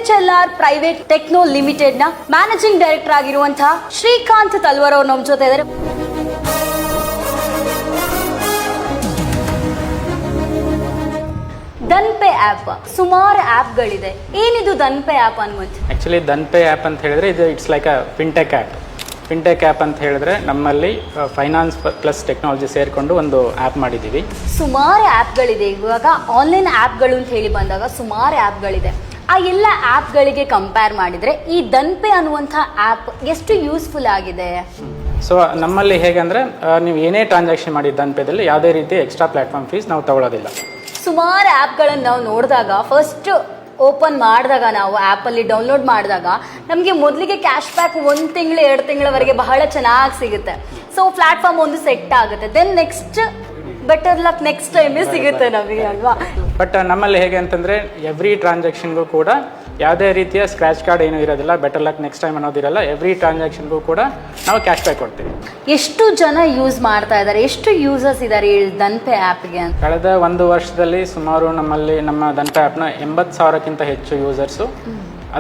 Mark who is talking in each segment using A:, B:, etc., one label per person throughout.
A: SHLR private techno limited ನ managing director ಆಗಿರುವಂತಹ ಶ್ರೀಕಾಂತ್ ತಲ್ವಾರ್ ಅವರು ನಮ್ಮ ಜೊತೆ ಇದ್ದಾರೆ. ದನ್ಪೆ ಆ್ಯಪ್, ಸುಮಾರು ಆ್ಯಪ್ಗಳಿದೆ. ಏನಿದು ದನ್ಪೆ ಆ್ಯಪ್ ಅನ್ನುವಂಥದ್ದು?
B: ಆ್ಯಕ್ಚುಲಿ ದನ್ಪೆ ಆ್ಯಪ್ ಅಂತ ಹೇಳಿದ್ರೆ ಇದು it's like a fintech app. Fintech app ಅಂತ ಹೇಳಿದ್ರೆ ನಮ್ಮಲ್ಲಿ ಫೈನಾನ್ಸ್ ಪ್ಲಸ್ ಟೆಕ್ನಾಲಜಿ ಸೇರಿಕೊಂಡು ಒಂದು ಆ್ಯಪ್ ಮಾಡಿದ್ದೀವಿ.
A: ಸುಮಾರು ಆ್ಯಪ್ಗಳಿದೆ. ಇವಾಗ ಆನ್ಲೈನ್ ಆ್ಯಪ್ಗಳು ಅಂತ ಹೇಳಿ ಬಂದಾಗ ಸುಮಾರು ಆ್ಯಪ್ಗಳಿದೆ. ಆ ಎಲ್ಲ ಆ್ಯಪ್ಗಳಿಗೆ ಕಂಪೇರ್ ಮಾಡಿದರೆ ಈ ದನ್ಪೆ ಅನ್ನುವಂಥ ಆ್ಯಪ್ ಎಷ್ಟು ಯೂಸ್ಫುಲ್ ಆಗಿದೆ?
B: ಸೊ ನಮ್ಮಲ್ಲಿ ಹೇಗೆಂದರೆ ನೀವು ಏನೇ ಟ್ರಾನ್ಸಾಕ್ಷನ್ ಮಾಡಿ ದನ್ಪೆದಲ್ಲಿ ಯಾವುದೇ ರೀತಿ ಎಕ್ಸ್ಟ್ರಾ ಪ್ಲಾಟ್ಫಾರ್ಮ್ ಫೀಸ್ ನಾವು ತಗೊಳ್ಳೋದಿಲ್ಲ.
A: ಸುಮಾರು ಆ್ಯಪ್ಗಳನ್ನು ನಾವು ನೋಡಿದಾಗ ಫಸ್ಟ್ ಓಪನ್ ಮಾಡಿದಾಗ ನಾವು ಆ್ಯಪಲ್ಲಿ ಡೌನ್ಲೋಡ್ ಮಾಡಿದಾಗ ನಮಗೆ ಮೊದಲಿಗೆ ಕ್ಯಾಶ್ ಬ್ಯಾಕ್ 1 ತಿಂಗಳು 2 ತಿಂಗಳವರೆಗೆ ಬಹಳ ಚೆನ್ನಾಗಿ ಸಿಗುತ್ತೆ. ಸೊ ಪ್ಲಾಟ್ಫಾರ್ಮ್ ಒಂದು ಸೆಟ್ ಆಗುತ್ತೆ. Then next better luck next ಟೈಮೇ ಸಿಗುತ್ತೆ ನಮಗೆ, ಅಲ್ವಾ?
B: ಬಟ್ ನಮ್ಮಲ್ಲಿ ಹೇಗೆ ಅಂತಂದರೆ ಎವ್ರಿ ಟ್ರಾನ್ಸಾಕ್ಷನ್ಗೂ ಕೂಡ ಯಾವುದೇ ರೀತಿಯ ಸ್ಕ್ರ್ಯಾಚ್ ಕಾರ್ಡ್ ಏನೂ ಇರೋದಿಲ್ಲ, ಬೆಟರ್ ಲಕ್ ನೆಕ್ಸ್ಟ್ ಟೈಮ್ ಅನ್ನೋದಿರಲ್ಲ. ಎವ್ರಿ ಟ್ರಾನ್ಸಾಕ್ಷನ್ಗೂ ಕೂಡ ನಾವು ಕ್ಯಾಶ್ ಬ್ಯಾಕ್ ಕೊಡ್ತೀವಿ.
A: ಎಷ್ಟು ಜನ ಯೂಸ್ ಮಾಡ್ತಾ ಇದ್ದಾರೆ, ಎಷ್ಟು ಯೂಸರ್ಸ್ ಇದ್ದಾರೆ ಈ ದನ್ಪೆ ಆ್ಯಪ್ಗೆ ಅಂತ?
B: ಕಳೆದ 1 ವರ್ಷದಲ್ಲಿ ಸುಮಾರು ನಮ್ಮಲ್ಲಿ ನಮ್ಮ ದನ್ಪೆ ಆ್ಯಪ್ನ 80,000ಕ್ಕಿಂತ ಹೆಚ್ಚು ಯೂಸರ್ಸು,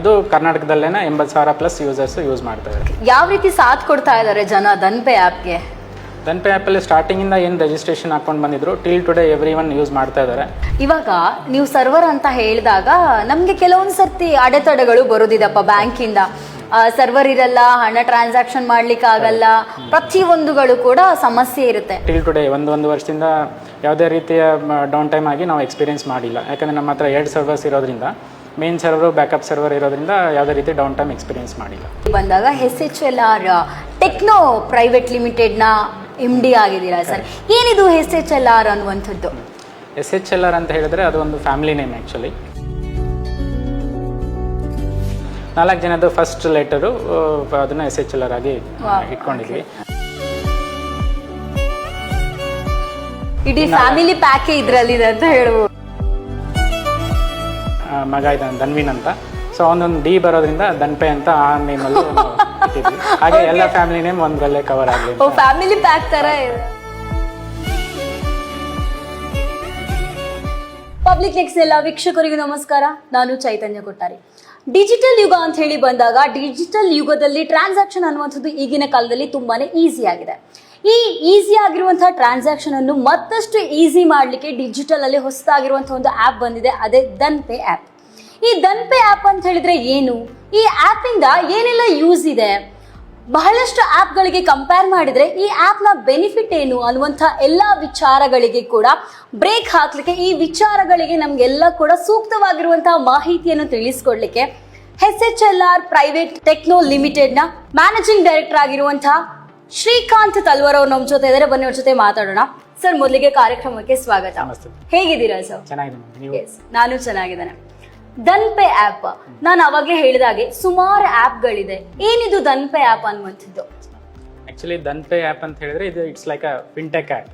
B: ಅದು ಕರ್ನಾಟಕದಲ್ಲೇನೆ 80,000 ಪ್ಲಸ್ ಯೂಸರ್ಸ್ ಯೂಸ್ ಮಾಡ್ತಾ ಇದ್ದಾರೆ.
A: ಯಾವ ರೀತಿ ಸಾಥ್ ಕೊಡ್ತಾ ಇದ್ದಾರೆ ಜನ ದನ್ಪೆ ಆ್ಯಪ್ಗೆ?
B: ದನ್ಪೆ ಆ್ಯಪಲ್ಲಿ ಸ್ಟಾರ್ಟಿಂಗಿಂದ ಏನು ರಿಜಿಸ್ಟ್ರೇಷನ್ ಹಾಕೊಂಡು ಬಂದಿದ್ರು till today every one use ಮಾಡ್ತಾ ಇದ್ದಾರೆ.
A: ಇವಾಗ ನೀವು ಸರ್ವರ್ ಅಂತ ಹೇಳಿದಾಗ ನಮಗೆ ಕೆಲವೊಂದು ಸರ್ತಿ ಅಡೆತಡೆಗಳು ಬರೋದಿದಪ್ಪ. ಬ್ಯಾಂಕಿಂದ ಸರ್ವರ್ ಇರಲ್ಲ, ಹಣ ಟ್ರಾನ್ಸಾಕ್ಷನ್ ಮಾಡ್ಲಿಕ್ಕೆ ಆಗಲ್ಲ, ಪ್ರತಿಯೊಂದುಗಳು ಕೂಡ ಸಮಸ್ಯೆ ಇರುತ್ತೆ.
B: ಟಿಲ್ ಟುಡೇ ಒಂದು ವರ್ಷದಿಂದ ಯಾವುದೇ ರೀತಿಯ ಡೌನ್ ಟೈಮ್ ಆಗಿ ನಾವು ಎಕ್ಸ್ಪೀರಿಯನ್ಸ್ ಮಾಡಿಲ್ಲ. ಯಾಕಂದರೆ ನಮ್ಮ ಹತ್ರ 2 ಸರ್ವರ್ಸ್ ಇರೋದ್ರಿಂದ, ಮೇನ್ ಸರ್ವರು ಬ್ಯಾಕಪ್ ಸರ್ವರ್ ಇರೋದ್ರಿಂದ ಯಾವುದೇ ರೀತಿ ಡೌನ್ ಟೈಮ್ ಎಕ್ಸ್ಪೀರಿಯನ್ಸ್ ಮಾಡಿಲ್ಲ.
A: ಬಂದಾಗ SHLR ಟೆಕ್ನೋ ಪ್ರೈವೇಟ್ ಲಿಮಿಟೆಡ್ನ MD ಆಗಿದ್ದೀರಾ ಸರ್. ಏನಿದು SHLR ಅನ್ನುವಂಥದ್ದು?
B: SHLR ಅಂತ ಹೇಳಿದ್ರೆ ಅದು ಒಂದು ಫ್ಯಾಮಿಲಿ ನೇಮ್. ಆ್ಯಕ್ಚುಲಿ 4 ಜನದ ಫಸ್ಟ್ ಲೆಟರು, ಅದನ್ನ SHLR ಆಗಿ ಇಟ್ಕೊಂಡಿದ್ವಿ.
A: ಇಡೀ ಫ್ಯಾಮಿಲಿ ಪ್ಯಾಕೇ ಇದರಲ್ಲಿದೆ ಅಂತ ಹೇಳ್ಬೋದು.
B: ಮಗ ಇದ್ದಾನೆ ಧನ್ವಿನ್ ಅಂತ, ಸೊ ಅವನೊಂದು ಡಿ ಬರೋದ್ರಿಂದ ದನ್ಪೆ ಅಂತ ಆ ನೇಮಲ್ಲಿ ಇಟ್ಟಿದ್ವಿ. ಹಾಗೆ ಎಲ್ಲ ಫ್ಯಾಮಿಲಿ ನೇಮ್ ಒಂದರಲ್ಲೇ ಕವರ್ ಆಗಲಿ.
A: ಫ್ಯಾಮಿಲಿ ಪ್ಯಾಕ್ ತರ ಇದೆ. ಪಬ್ಲಿಕ್ ನೆಕ್ಸ್ಟ್ ಎಲ್ಲ ವೀಕ್ಷಕರಿಗೂ ನಮಸ್ಕಾರ. ನಾನು ಚೈತನ್ಯ ಕೊಟ್ಟಾರಿ. ಡಿಜಿಟಲ್ ಯುಗ ಅಂತ ಹೇಳಿ ಬಂದಾಗ ಡಿಜಿಟಲ್ ಯುಗದಲ್ಲಿ ಟ್ರಾನ್ಸಾಕ್ಷನ್ ಅನ್ನುವಂಥದ್ದು ಈಗಿನ ಕಾಲದಲ್ಲಿ ತುಂಬಾನೇ ಈಸಿ ಆಗಿದೆ. ಈ ಈಸಿ ಆಗಿರುವಂತಹ ಟ್ರಾನ್ಸಾಕ್ಷನ್ ಅನ್ನು ಮತ್ತಷ್ಟು ಈಸಿ ಮಾಡಲಿಕ್ಕೆ ಡಿಜಿಟಲ್ ಅಲ್ಲಿ ಹೊಸದಾಗಿರುವಂತಹ ಒಂದು ಆ್ಯಪ್ ಬಂದಿದೆ, ಅದೇ ದನ್ಪೆ ಆ್ಯಪ್. ಈ ದನ್ಪೆ ಆ್ಯಪ್ ಅಂತ ಹೇಳಿದ್ರೆ ಏನು, ಈ ಆ್ಯಪ್ ಇಂದ ಏನೆಲ್ಲ ಯೂಸ್ ಇದೆ, ಬಹಳಷ್ಟು ಆ್ಯಪ್ಗಳಿಗೆ ಕಂಪೇರ್ ಮಾಡಿದ್ರೆ ಈ ಆ್ಯಪ್ನ ಬೆನಿಫಿಟ್ ಏನು ಅನ್ನುವಂಥ ಎಲ್ಲ ವಿಚಾರಗಳಿಗೆ ಕೂಡ ಬ್ರೇಕ್ ಹಾಕ್ಲಿಕ್ಕೆ, ಈ ವಿಚಾರಗಳಿಗೆ ನಮಗೆಲ್ಲ ಕೂಡ ಸೂಕ್ತವಾಗಿರುವಂತಹ ಮಾಹಿತಿಯನ್ನು ತಿಳಿಸ್ಕೊಡ್ಲಿಕ್ಕೆ SHLR ಪ್ರೈವೇಟ್ ಟೆಕ್ನೋ ಲಿಮಿಟೆಡ್ನ ಮ್ಯಾನೇಜಿಂಗ್ ಡೈರೆಕ್ಟರ್ ಆಗಿರುವಂತಹ ಶ್ರೀಕಾಂತ್ ತಲ್ವಾರ್ ಅವರು ನಮ್ಮ ಜೊತೆ ಇದ್ದಾರೆ. ಬನ್ನಿ ಅವ್ರ ಜೊತೆ ಮಾತಾಡೋಣ. ಸರ್, ಮೊದಲಿಗೆ ಕಾರ್ಯಕ್ರಮಕ್ಕೆ ಸ್ವಾಗತ. ಹೇಗಿದ್ದೀರಾ ಸರ್? ನಾನು ಚೆನ್ನಾಗಿದ್ದೇನೆ. ದನ್ಪೆ ಆ್ಯಪ್, ನಾನು ಅವಾಗಲೇ ಹೇಳಿದಾಗೆ ಸುಮಾರು ಆ್ಯಪ್ಗಳಿದೆ. ಏನಿದು ದನ್ಪೆ ಆ್ಯಪ್ ಅನ್ನುವಂಥದ್ದು?
B: ಆ್ಯಕ್ಚುಲಿ ದನ್ಪೆ ಆ್ಯಪ್ ಅಂತ ಹೇಳಿದ್ರೆ ಇದು it's like a fintech app.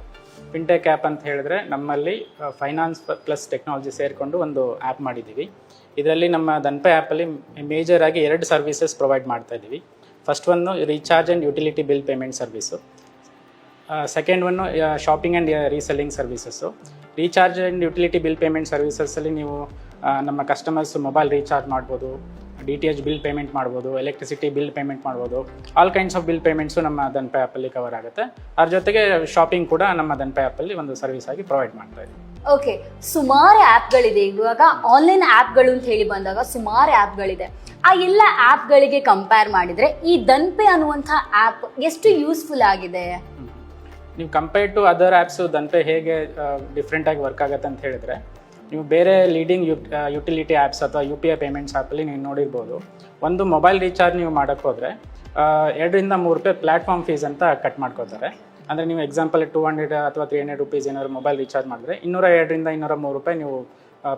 B: Fintech app ಅಂತ ಹೇಳಿದ್ರೆ ನಮ್ಮಲ್ಲಿ ಫೈನಾನ್ಸ್ ಪ್ಲಸ್ ಟೆಕ್ನಾಲಜಿ ಸೇರಿಕೊಂಡು ಒಂದು ಆ್ಯಪ್ ಮಾಡಿದ್ದೀವಿ. ಇದರಲ್ಲಿ ನಮ್ಮ ದನ್ಪೆ ಆ್ಯಪಲ್ಲಿ ಮೇಜರ್ ಆಗಿ 2 ಸರ್ವಿಸಸ್ ಪ್ರೊವೈಡ್ ಮಾಡ್ತಾ ಇದ್ದೀವಿ. ಫಸ್ಟ್ ಒಂದು recharge and utility bill payment service. Second one shopping and reselling services. Recharge and utility bill payment ಸರ್ವಿಸಸ್ಸಲ್ಲಿ ನೀವು ನಮ್ಮ ಕಸ್ಟಮರ್ಸ್ ಮೊಬೈಲ್ ರೀಚಾರ್ಜ್ ಮಾಡ್ಬೋದು, DTH ಬಿಲ್ ಪೇಮೆಂಟ್ ಮಾಡ್ಬೋದು, ಎಲೆಕ್ಟ್ರಿಸಿಟಿ ಬಿಲ್ ಪೇಮೆಂಟ್ ಮಾಡ್ಬೋದು. All kinds of bill payments ನಮ್ಮ ದನ್ಪೆ ಆ್ಯಪಲ್ಲಿ cover ಆಗುತ್ತೆ. ಅದ್ರ ಜೊತೆಗೆ ಶಾಪಿಂಗ್ ಕೂಡ ನಮ್ಮ ದನ್ಪೆ ಆ್ಯಪಲ್ಲಿ ಒಂದು ಸರ್ವಿಸ್ ಆಗಿ ಪ್ರೊವೈಡ್ ಮಾಡ್ತಾ ಇದ್ದೀವಿ.
A: ಓಕೆ, ಸುಮಾರು ಆ್ಯಪ್ಗಳಿದೆ. ಇವಾಗ ಆನ್ಲೈನ್ ಆ್ಯಪ್ಗಳು ಅಂತ ಹೇಳಿ ಬಂದಾಗ ಸುಮಾರು ಆ್ಯಪ್ಗಳಿದೆ. ಆ ಎಲ್ಲ ಆ್ಯಪ್ಗಳಿಗೆ ಕಂಪೇರ್ ಮಾಡಿದರೆ ಈ ದನ್ಪೆ ಅನ್ನುವಂಥ ಆ್ಯಪ್ ಎಷ್ಟು ಯೂಸ್ಫುಲ್ ಆಗಿದೆ?
B: ನೀವು ಕಂಪೇರ್ ಟು ಅದರ್ ಆ್ಯಪ್ಸು ದನ್ಪೆ ಹೇಗೆ ಡಿಫ್ರೆಂಟಾಗಿ ವರ್ಕ್ ಆಗುತ್ತೆ ಅಂತ ಹೇಳಿದ್ರೆ, ನೀವು ಬೇರೆ ಲೀಡಿಂಗ್ ಯುಟಿಲಿಟಿ ಆ್ಯಪ್ಸ್ ಅಥವಾ UPI ಪೇಮೆಂಟ್ಸ್ ಆ್ಯಪಲ್ಲಿ ನೀವು ನೋಡಿರ್ಬೋದು, ಒಂದು ಮೊಬೈಲ್ ರೀಚಾರ್ಜ್ ನೀವು ಮಾಡೋಕ್ಕೆ ಹೋದರೆ 2 ರಿಂದ 3 ರೂಪಾಯಿ ಪ್ಲ್ಯಾಟ್ಫಾರ್ಮ್ ಫೀಸ್ ಅಂತ ಕಟ್ ಮಾಡ್ಕೋತಾರೆ. ಅಂದರೆ ನೀವು ಎಕ್ಸಾಂಪಲ್ 200 ಅಥವಾ 300 ರುಪೀಸ್ ಏನಾದ್ರು ಮೊಬೈಲ್ ರೀಚಾರ್ಜ್ ಮಾಡಿದ್ರೆ 202 ರಿಂದ 203 ರೂಪಾಯಿ ನೀವು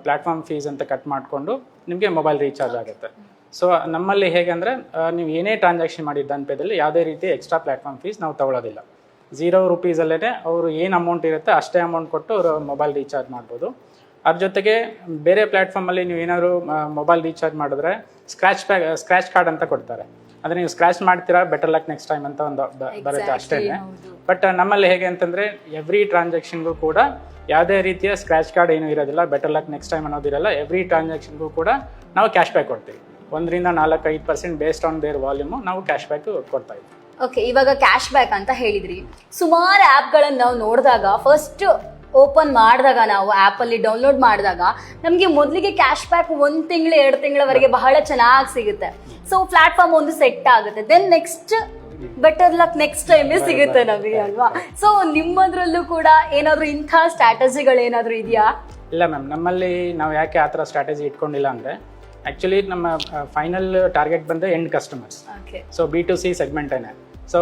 B: ಪ್ಲ್ಯಾಟ್ಫಾರ್ಮ್ ಫೀಸ್ ಅಂತ ಕಟ್ ಮಾಡಿಕೊಂಡು ನಿಮಗೆ ಮೊಬೈಲ್ ರೀಚಾರ್ಜ್ ಆಗುತ್ತೆ. ಸೊ ನಮ್ಮಲ್ಲಿ ಹೇಗೆ ಅಂದರೆ ನೀವು ಏನೇ ಟ್ರಾನ್ಸಾಕ್ಷನ್ ಮಾಡಿ ದನ್ಪೆದಲ್ಲಿ ಯಾವುದೇ ರೀತಿ ಎಕ್ಸ್ಟ್ರಾ ಪ್ಲ್ಯಾಟ್ಫಾರ್ಮ್ ಫೀಸ್ ನಾವು ತಗೊಳ್ಳೋದಿಲ್ಲ. 0 ರೂಪೀಸಲ್ಲೇ ಅವರು ಏನು ಅಮೌಂಟ್ ಇರುತ್ತೆ ಅಷ್ಟೇ ಅಮೌಂಟ್ ಕೊಟ್ಟು ಅವರು ಮೊಬೈಲ್ ರೀಚಾರ್ಜ್ ಮಾಡ್ಬೋದು. ಅದ್ರ ಜೊತೆಗೆ ಬೇರೆ ಪ್ಲ್ಯಾಟ್ಫಾರ್ಮಲ್ಲಿ ನೀವು ಏನಾದ್ರು ಮೊಬೈಲ್ ರೀಚಾರ್ಜ್ ಮಾಡಿದ್ರೆ ಸ್ಕ್ರ್ಯಾಚ್ ಕಾರ್ಡ್ ಅಂತ ಕೊಡ್ತಾರೆ. ಅಂದರೆ ನೀವು ಸ್ಕ್ರ್ಯಾಚ್ ಮಾಡ್ತೀರಾ, ಬೆಟರ್ ಲಕ್ ನೆಕ್ಸ್ಟ್ ಟೈಮ್ ಅಂತ ಒಂದು ಬರುತ್ತೆ ಅಷ್ಟೇ. ಬಟ್ ನಮ್ಮಲ್ಲಿ ಹೇಗೆ ಅಂತಂದರೆ ಎವ್ರಿ ಟ್ರಾನ್ಸಾಕ್ಷನ್ಗೂ ಕೂಡ ಯಾವುದೇ ರೀತಿಯ ಸ್ಕ್ರ್ಯಾಚ್ ಕಾರ್ಡ್ ಏನೂ ಇರೋದಿಲ್ಲ, ಬೆಟರ್ ಲಕ್ ನೆಕ್ಸ್ಟ್ ಟೈಮ್ ಅನ್ನೋದಿರಲ್ಲ. ಎವ್ರಿ ಟ್ರಾನ್ಸಾಕ್ಷನ್ಗೂ ಕೂಡ ನಾವು ಕ್ಯಾಶ್ ಬ್ಯಾಕ್ ಕೊಡ್ತೀವಿ. 1-4-5% ಬೇಸ್ಡ್ ಆನ್ ದೇರ್ ವಾಲ್ಯೂಮು ನಾವು ಕ್ಯಾಶ್ ಬ್ಯಾಕ್ ಕೊಡ್ತಾ ಇದ್ದೀವಿ.
A: ಓಕೆ, ಇವಾಗ ಕ್ಯಾಶ್ ಬ್ಯಾಕ್ ಅಂತ ಹೇಳಿದ್ರಿ. ಸುಮಾರು ಆ್ಯಪ್ಗಳನ್ನು ನಾವು ನೋಡಿದಾಗ ಫಸ್ಟ್ ಓಪನ್ ಮಾಡಿದಾಗ ನಾವು ಆ್ಯಪಲ್ಲಿ ಡೌನ್ಲೋಡ್ ಮಾಡಿದಾಗ ನಮಗೆ ಮೊದಲಿಗೆ ಕ್ಯಾಶ್ ಬ್ಯಾಕ್ 1 ತಿಂಗಳು 2 ತಿಂಗಳವರೆಗೆ ಬಹಳ ಚೆನ್ನಾಗಿ ಸಿಗುತ್ತೆ. ಸೊ ಪ್ಲಾಟ್ಫಾರ್ಮ್ ಒಂದು ಸೆಟ್ ಆಗುತ್ತೆ, then next better luck next ಟೈಮೇ ಸಿಗುತ್ತೆ ನಮಗೆ ಅಲ್ವಾ? ಸೊ ನಿಮ್ಮದ್ರಲ್ಲೂ ಕೂಡ ಏನಾದರೂ ಇಂಥ ಸ್ಟ್ರಾಟಜಿಗಳು ಏನಾದರೂ ಇದೆಯಾ?
B: ಇಲ್ಲ ಮ್ಯಾಮ್, ನಮ್ಮಲ್ಲಿ ನಾವು ಯಾಕೆ ಆ ಥರ ಸ್ಟ್ರಾಟಜಿ ಇಟ್ಕೊಂಡಿಲ್ಲ ಅಂದರೆ ಆ್ಯಕ್ಚುಲಿ ನಮ್ಮ ಫೈನಲ್ ಟಾರ್ಗೆಟ್ ಬಂದರೆ ಎಂಡ್ ಕಸ್ಟಮರ್ಸ್. ಸೊ B2C ಸೆಗ್ಮೆಂಟೇನೆ. ಸೊ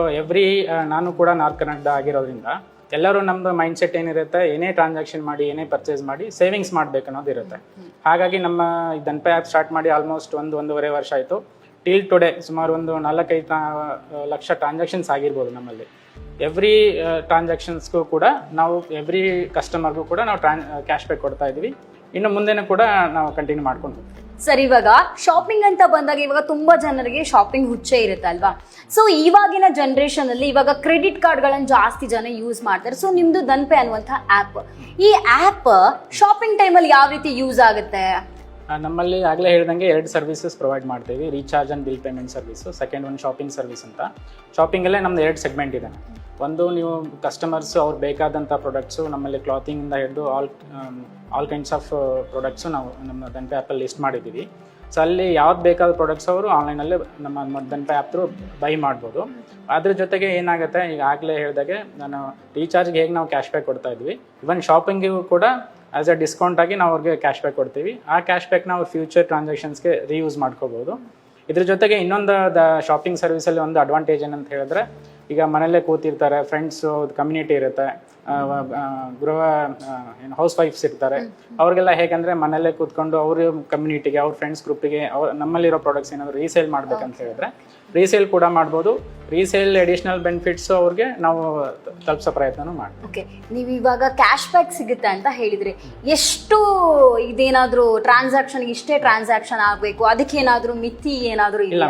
B: ನಾನು ಕೂಡ ನಾರ್ತ್ ಕರ್ನಾಟಕ ಆಗಿರೋದ್ರಿಂದ ಎಲ್ಲರೂ ನಮ್ಮದು ಮೈಂಡ್ ಸೆಟ್ ಏನಿರುತ್ತೆ, ಏನೇ ಟ್ರಾನ್ಸಾಕ್ಷನ್ ಮಾಡಿ ಏನೇ ಪರ್ಚೇಸ್ ಮಾಡಿ ಸೇವಿಂಗ್ಸ್ ಮಾಡಬೇಕು ಅನ್ನೋದು ಇರುತ್ತೆ. ಹಾಗಾಗಿ ನಮ್ಮ ದನ್ಪೆ ಆ್ಯಪ್ ಸ್ಟಾರ್ಟ್ ಮಾಡಿ ಆಲ್ಮೋಸ್ಟ್ 1-1.5 ವರ್ಷ ಆಯಿತು. ಟಿಲ್ ಟುಡೇ ಸುಮಾರು ಒಂದು 4-5 ಲಕ್ಷ ಟ್ರಾನ್ಸಾಕ್ಷನ್ಸ್ ಆಗಿರ್ಬೋದು ನಮ್ಮಲ್ಲಿ. ಎವ್ರಿ ಟ್ರಾನ್ಸಾಕ್ಷನ್ಸ್ಗೂ ಕೂಡ ನಾವು ಎವ್ರಿ ಕಸ್ಟಮರ್ಗೂ ಕೂಡ ನಾವು ಕ್ಯಾಶ್ ಬ್ಯಾಕ್ ಕೊಡ್ತಾ ಇದ್ದೀವಿ. ಇನ್ನು ಮುಂದೆನೂ ಕೂಡ ನಾವು ಕಂಟಿನ್ಯೂ ಮಾಡ್ಕೊಂಡು ಹೋಗ್ತೀವಿ.
A: ಸರ್, ಇವಾಗ ಶಾಪಿಂಗ್ ಅಂತ ಬಂದಾಗ ಇವಾಗ ತುಂಬಾ ಜನರಿಗೆ ಶಾಪಿಂಗ್ ಹುಚ್ಚೆ ಇರುತ್ತೆ ಅಲ್ವಾ? ಸೊ ಇವಾಗಿನ ಜನರೇಷನ್ ಅಲ್ಲಿ ಇವಾಗ ಕ್ರೆಡಿಟ್ ಕಾರ್ಡ್ಗಳನ್ನು ಜಾಸ್ತಿ ಜನ ಯೂಸ್ ಮಾಡ್ತಾರೆ. ಸೊ ನಿಮ್ದು ದನ್ಪೆ ಅನ್ನುವಂಥ ಆ್ಯಪ್, ಈ ಆ್ಯಪ್ ಶಾಪಿಂಗ್ ಟೈಮಲ್ಲಿ ಯಾವ ರೀತಿ ಯೂಸ್ ಆಗುತ್ತೆ?
B: ನಮ್ಮಲ್ಲಿ ಆಗಲೇ ಹೇಳ್ದಂಗೆ 2 ಸರ್ವಿಸಸ್ ಪ್ರೊವೈಡ್ ಮಾಡ್ತೀವಿ. Recharge and bill payment service, second ಒಂದು ಶಾಪಿಂಗ್ ಸರ್ವಿಸ್ ಅಂತ. ಶಾಪಿಂಗಲ್ಲೇ ನಮ್ದು 2 ಸೆಗ್ಮೆಂಟ್ ಇದೆ. ಒಂದು, ನೀವು ಕಸ್ಟಮರ್ಸು ಅವ್ರು ಬೇಕಾದಂಥ ಪ್ರಾಡಕ್ಟ್ಸು ನಮ್ಮಲ್ಲಿ ಕ್ಲಾತಿಂಗಿಂದ ಹಿಡಿದು ಆಲ್ ಕೈಂಡ್ಸ್ ಆಫ್ ಪ್ರಾಡಕ್ಟ್ಸು ನಾವು ನಮ್ಮ ದನ್ಪೆ ಆ್ಯಪಲ್ಲಿ ಲಿಸ್ಟ್ ಮಾಡಿದ್ದೀವಿ. ಸೊ ಅಲ್ಲಿ ಯಾವ್ದು ಬೇಕಾದ ಪ್ರಾಡಕ್ಟ್ಸ್ ಅವರು ಆನ್ಲೈನಲ್ಲೇ ನಮ್ಮ ದನ್ಪೆ ಆ್ಯಪ್ ಥ್ರೂ ಬೈ ಮಾಡ್ಬೋದು. ಅದ್ರ ಜೊತೆಗೆ ಏನಾಗುತ್ತೆ, ಈಗ ಆಗಲೇ ಹೇಳಿದಾಗೆ ನಾನು ರೀಚಾರ್ಜ್ಗೆ ಹೇಗೆ ನಾವು ಕ್ಯಾಶ್ ಬ್ಯಾಕ್ ಕೊಡ್ತಾ ಇದ್ವಿ, ಇವನ್ ಶಾಪಿಂಗಿಗೂ ಕೂಡ ಆ್ಯಸ್ ಎ ಡಿಸ್ಕೌಂಟ್ ಆಗಿ ನಾವು ಅವ್ರಿಗೆ ಕ್ಯಾಶ್ ಬ್ಯಾಕ್ ಕೊಡ್ತೀವಿ. ಆ ಕ್ಯಾಶ್ ಬ್ಯಾಕ್ನ ಅವ್ರು ಫ್ಯೂಚರ್ ಟ್ರಾನ್ಸಾಕ್ಷನ್ಸ್ಗೆ ರೀಯೂಸ್ ಮಾಡ್ಕೋಬೋದು. ಇದ್ರ ಜೊತೆಗೆ ಇನ್ನೊಂದು ಶಾಪಿಂಗ್ ಸರ್ವಿಸಲ್ಲಿ ಒಂದು ಅಡ್ವಾಂಟೇಜ್ ಏನಂತ ಹೇಳಿದ್ರೆ, ಈಗ ಮನೆಯಲ್ಲೇ ಕೂತಿರ್ತಾರೆ, ಫ್ರೆಂಡ್ಸು ಕಮ್ಯುನಿಟಿ ಇರುತ್ತೆ, ಹೌಸ್ ವೈಫ್ಸ್ ಇರ್ತಾರೆ, ಅವ್ರಿಗೆಲ್ಲ ಹೇಗೆಂದರೆ ಮನೆಯಲ್ಲೇ ಕೂತ್ಕೊಂಡು ಅವ್ರ ಕಮ್ಯುನಿಟಿಗೆ, ಅವ್ರ ಫ್ರೆಂಡ್ಸ್ ಗ್ರೂಪಿಗೆ ನಮ್ಮಲ್ಲಿರೋ ಪ್ರಾಡಕ್ಟ್ಸ್ ಏನಾದರೂ ರೀಸೇಲ್ ಮಾಡ್ಬೇಕಂತ ಹೇಳಿದ್ರೆ ರೀಸೇಲ್ ಕೂಡ ಮಾಡ್ಬೋದು. ರೀಸೇಲ್ ಅಡಿಷ್ನಲ್ ಬೆನಿಫಿಟ್ಸು ಅವ್ರಿಗೆ ನಾವು ತಲುಪಿಸೋ ಪ್ರಯತ್ನನೂ ಮಾಡ್ತೀವಿ.
A: ಓಕೆ, ನೀವು ಇವಾಗ ಕ್ಯಾಶ್ ಬ್ಯಾಕ್ ಸಿಗುತ್ತೆ ಅಂತ ಹೇಳಿದ್ರಿ. ಎಷ್ಟು ಇದೇನಾದರೂ ಟ್ರಾನ್ಸಾಕ್ಷನ್ಗೆ ಇಷ್ಟೇ ಟ್ರಾನ್ಸಾಕ್ಷನ್ ಆಗಬೇಕು, ಅದಕ್ಕೇನಾದರೂ ಮಿತಿ ಏನಾದರೂ
B: ಇಲ್ಲ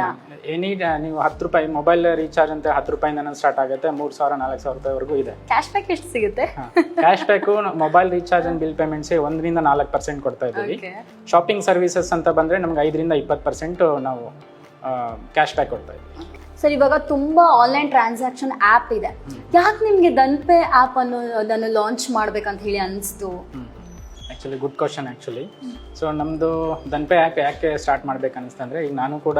A: ಇಲ್ಲ?
B: ನೀವು 10 ರೂಪಾಯಿ ಮೊಬೈಲ್ ರೀಚಾರ್ಜ್ ಅಂತ 10 ರೂಪಾಯಿಂದ ಸ್ಟಾರ್ಟ್ ಆಗುತ್ತೆ, 3,000-4,000 ರೂಪಾಯಿವರೆಗೂ ಇದೆ.
A: ಕ್ಯಾಶ್ ಬ್ಯಾಕ್ ಎಷ್ಟು ಸಿಗುತ್ತೆ?
B: Cash back mobile recharge and bill payments 1-4% ಕೊಡ್ತಾ ಇದ್ದೀವಿ. ಶಾಪಿಂಗ್ ಸರ್ವಿಸಸ್ ಅಂತ ಬಂದರೆ ನಮ್ಗೆ 5-20% ನಾವು ಕ್ಯಾಶ್ ಬ್ಯಾಕ್ ಕೊಡ್ತಾ ಇದ್ದೀವಿ.
A: ಸರ್, ಇವಾಗ ತುಂಬಾ ಆನ್ಲೈನ್ ಟ್ರಾನ್ಸಾಕ್ಷನ್ ಆ್ಯಪ್ ಇದೆ, ಯಾಕೆ ನಿಮಗೆ ದನ್ಪೆ ಆ್ಯಪ್ ಅದನ್ನು ಲಾಂಚ್ ಮಾಡ್ಬೇಕಂತ ಹೇಳಿ ಅನಿಸ್ತು?
B: Actually good question actually. So ನಮ್ಮದು ದನ್ಪೆ ಆ್ಯಪ್ ಯಾಕೆ ಸ್ಟಾರ್ಟ್ ಮಾಡ್ಬೇಕು ಅನ್ನಿಸ್ತಂದರೆ, ಈಗ ನಾನು ಕೂಡ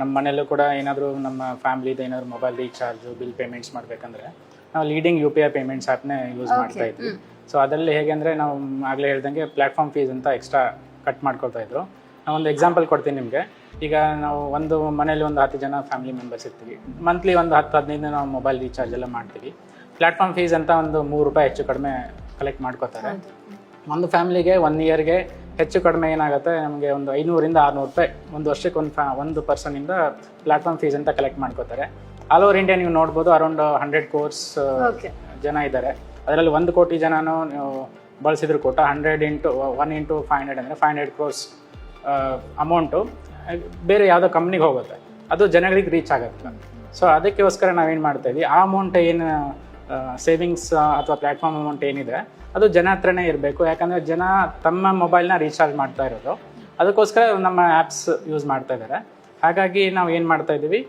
B: ನಮ್ಮ ಮನೆಯಲ್ಲೂ ಕೂಡ ಏನಾದರೂ ನಮ್ಮ ಫ್ಯಾಮ್ಲಿದು ಏನಾದರೂ ಮೊಬೈಲ್ ರೀಚಾರ್ಜು ಬಿಲ್ ಪೇಮೆಂಟ್ಸ್ ಮಾಡಬೇಕಂದ್ರೆ ನಾವು ಲೀಡಿಂಗ್ UPI ಪೇಮೆಂಟ್ಸ್ ಆ್ಯಪ್ನೇ ಯೂಸ್ ಮಾಡ್ತಾ ಇದ್ವಿ. ಸೊ ಅದರಲ್ಲಿ ಹೇಗೆ ಅಂದರೆ, ನಾವು ಆಗಲೇ ಹೇಳ್ದಂಗೆ ಪ್ಲ್ಯಾಟ್ಫಾರ್ಮ್ ಫೀಸ್ ಅಂತ ಎಕ್ಸ್ಟ್ರಾ ಕಟ್ ಮಾಡ್ಕೊಳ್ತಾ ಇದ್ರು. ನಾನು ಒಂದು ಎಕ್ಸಾಂಪಲ್ ಕೊಡ್ತೀನಿ ನಿಮಗೆ. ಈಗ ನಾವು ಒಂದು ಮನೇಲಿ ಒಂದು 10 ಜನ ಫ್ಯಾಮಿಲಿ ಮೆಂಬರ್ಸ್ ಇರ್ತೀವಿ, ಮಂತ್ಲಿ ಒಂದು 10-15 ನಾವು ಮೊಬೈಲ್ ರೀಚಾರ್ಜ್ ಎಲ್ಲ ಮಾಡ್ತೀವಿ. ಪ್ಲ್ಯಾಟ್ಫಾರ್ಮ್ ಫೀಸ್ ಅಂತ ಒಂದು 3 ರೂಪಾಯಿ ಹೆಚ್ಚು ಕಡಿಮೆ ಕಲೆಕ್ಟ್ ಮಾಡ್ಕೋತಾರೆ. ಒಂದು ಫ್ಯಾಮಿಲಿಗೆ 1 ಇಯರ್ಗೆ ಹೆಚ್ಚು ಕಡಿಮೆ ಏನಾಗುತ್ತೆ, ನಮಗೆ ಒಂದು 500-600 ರೂಪಾಯಿ ಒಂದು ವರ್ಷಕ್ಕೆ ಒಂದು ಪರ್ಸನಿಂದ ಪ್ಲ್ಯಾಟ್ಫಾರ್ಮ್ ಫೀಸ್ ಅಂತ ಕಲೆಕ್ಟ್ ಮಾಡ್ಕೋತಾರೆ. ಆಲ್ ಓವರ್ ಇಂಡಿಯಾ ನೀವು ನೋಡ್ಬೋದು, ಅರೌಂಡ್ 100 crores ಜನ ಇದ್ದಾರೆ. ಅದರಲ್ಲಿ 1 ಕೋಟಿ ಜನನೂ ನೀವು ಬಳಸಿದ್ರು ಕೂಡ 100 × 1 × 500 ಅಂದರೆ 500 crores ಅಮೌಂಟು ಬೇರೆ ಯಾವುದೋ ಕಂಪ್ನಿಗೆ ಹೋಗುತ್ತೆ, ಅದು ಜನಗಳಿಗೆ ರೀಚ್ ಆಗುತ್ತೆ. ಸೊ ಅದಕ್ಕೋಸ್ಕರ ನಾವೇನು ಮಾಡ್ತಾಯಿದ್ವಿ, ಆ ಅಮೌಂಟ್ ಏನು ಸೇವಿಂಗ್ಸ್ ಅಥವಾ ಪ್ಲ್ಯಾಟ್ಫಾರ್ಮ್ ಅಮೌಂಟ್ ಏನಿದೆ ಅದು ಜನ ಹತ್ರನೇ ಇರಬೇಕು. ಯಾಕಂದರೆ ಜನ ತಮ್ಮ ಮೊಬೈಲ್ನ ರೀಚಾರ್ಜ್ ಮಾಡ್ತಾ ಇರೋದು, ಅದಕ್ಕೋಸ್ಕರ ನಮ್ಮ ಆ್ಯಪ್ಸ್ ಯೂಸ್ ಮಾಡ್ತಾ ಇದ್ದಾರೆ. ಹಾಗಾಗಿ ನಾವು ಏನು ಮಾಡ್ತಾಯಿದ್ದೀವಿ,